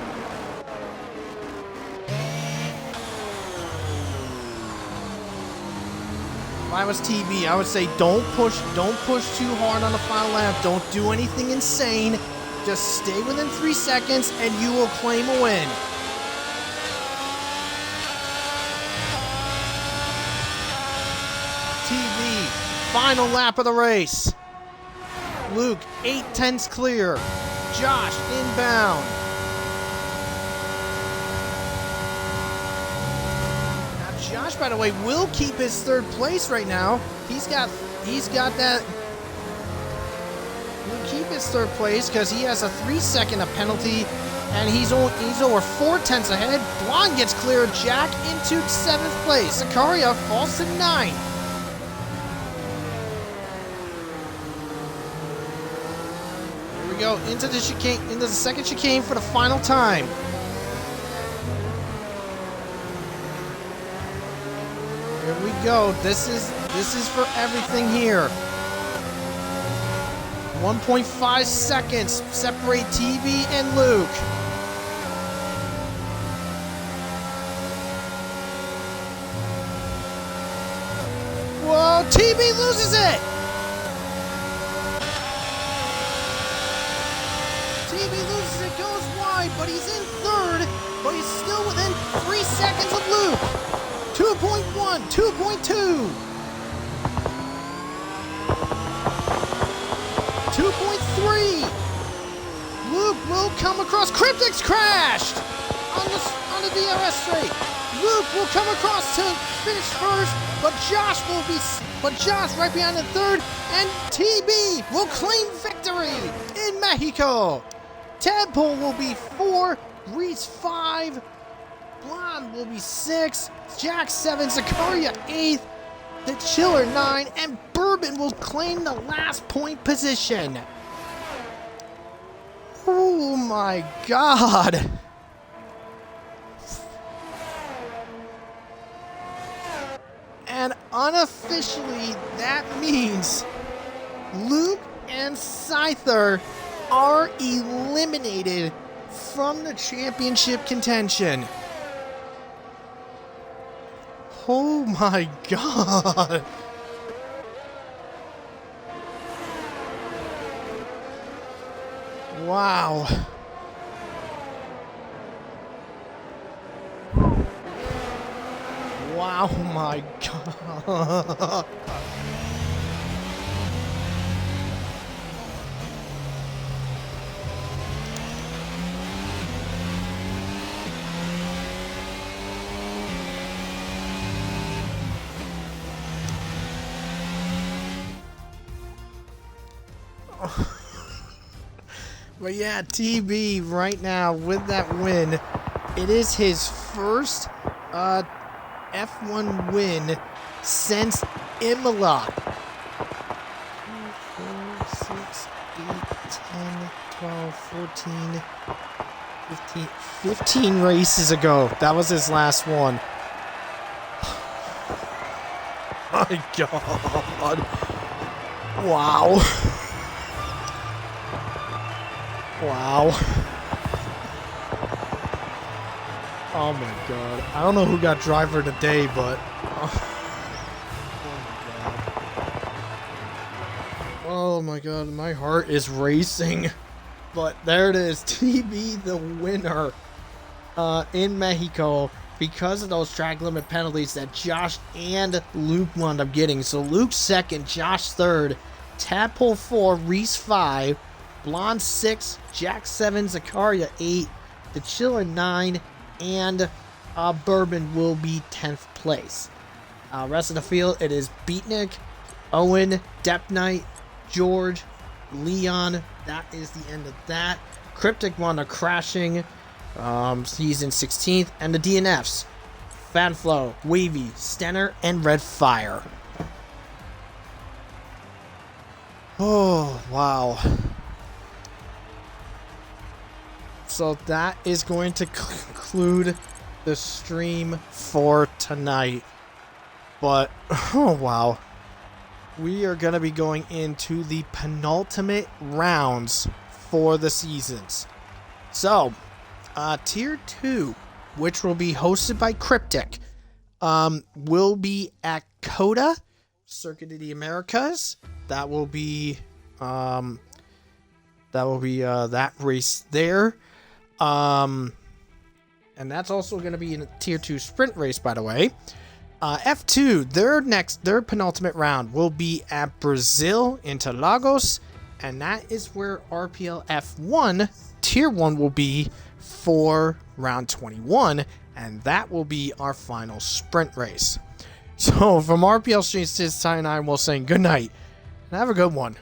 If I was TB, I would say don't push too hard on the final lap. Don't do anything insane. Just stay within 3 seconds and you will claim a win. TB, final lap of the race. Luke, 8/10 clear. Josh, inbound. Josh, by the way, will keep his 3rd place right now. He's got that. He'll keep his 3rd place because he has a 3-second penalty, and he's over 4/10 ahead. Blonde gets clear. Jack into 7th place. Zachariah falls to 9th. Here we go into the chicane, into the 2nd chicane for the final time. Here we go. This is for everything here. 1.5 seconds separate TB and Luke. Whoa, TB loses it. TB loses it, goes wide, but he's in 3rd, but he's still within 3 seconds of Luke. 2.1, 2.2. 2.3. Luke will come across. Cryptic's crashed on the DRS straight. Luke will come across to finish 1st, but Josh right behind in 3rd, and TB will claim victory in Mexico. Tadpole will be 4, Reese 5, Blonde will be 6, Jack 7, Zachariah 8th, the Chiller 9, and Bourbon will claim the last point position. Oh my god. And unofficially, that means Luke and Scyther are eliminated from the championship contention. Oh my god. Wow. Wow, my god. But yeah, TB right now with that win. It is his first F1 win since Imola. 4, 6, 8, 10, 12, 14, 15 races ago. That was his last one. My god. Wow. Wow. Oh my god. I don't know who got driver today, but... Oh my god, my heart is racing. But there it is. TB the winner in Mexico because of those track limit penalties that Josh and Luke wound up getting. So Luke second, Josh third, Tadpole 4, Reese 5, Blonde 6, Jack 7, Zakaria 8, the Chiller 9, and Bourbon will be 10th place. Rest of the field, it is Beatnik, Owen, Dep Knight, George, Leon. That is the end of that. Cryptic wound up crashing. He's in 16th. And the DNFs, Fanflow, Wavy, Stenner, and Red Fire. Oh, wow. So that is going to conclude the stream for tonight. But, oh wow. We are going to be going into the penultimate rounds for the seasons. So, Tier 2, which will be hosted by Cryptic, will be at COTA, Circuit of the Americas. That will be that race there. And that's also going to be in a Tier 2 sprint race, by the way. F2, their penultimate round will be at Brazil, Interlagos, and that is where RPL F1 Tier 1 will be for round 21, and that will be our final sprint race. So from RPL Streets to Cyanide, we'll say good night, and have a good one.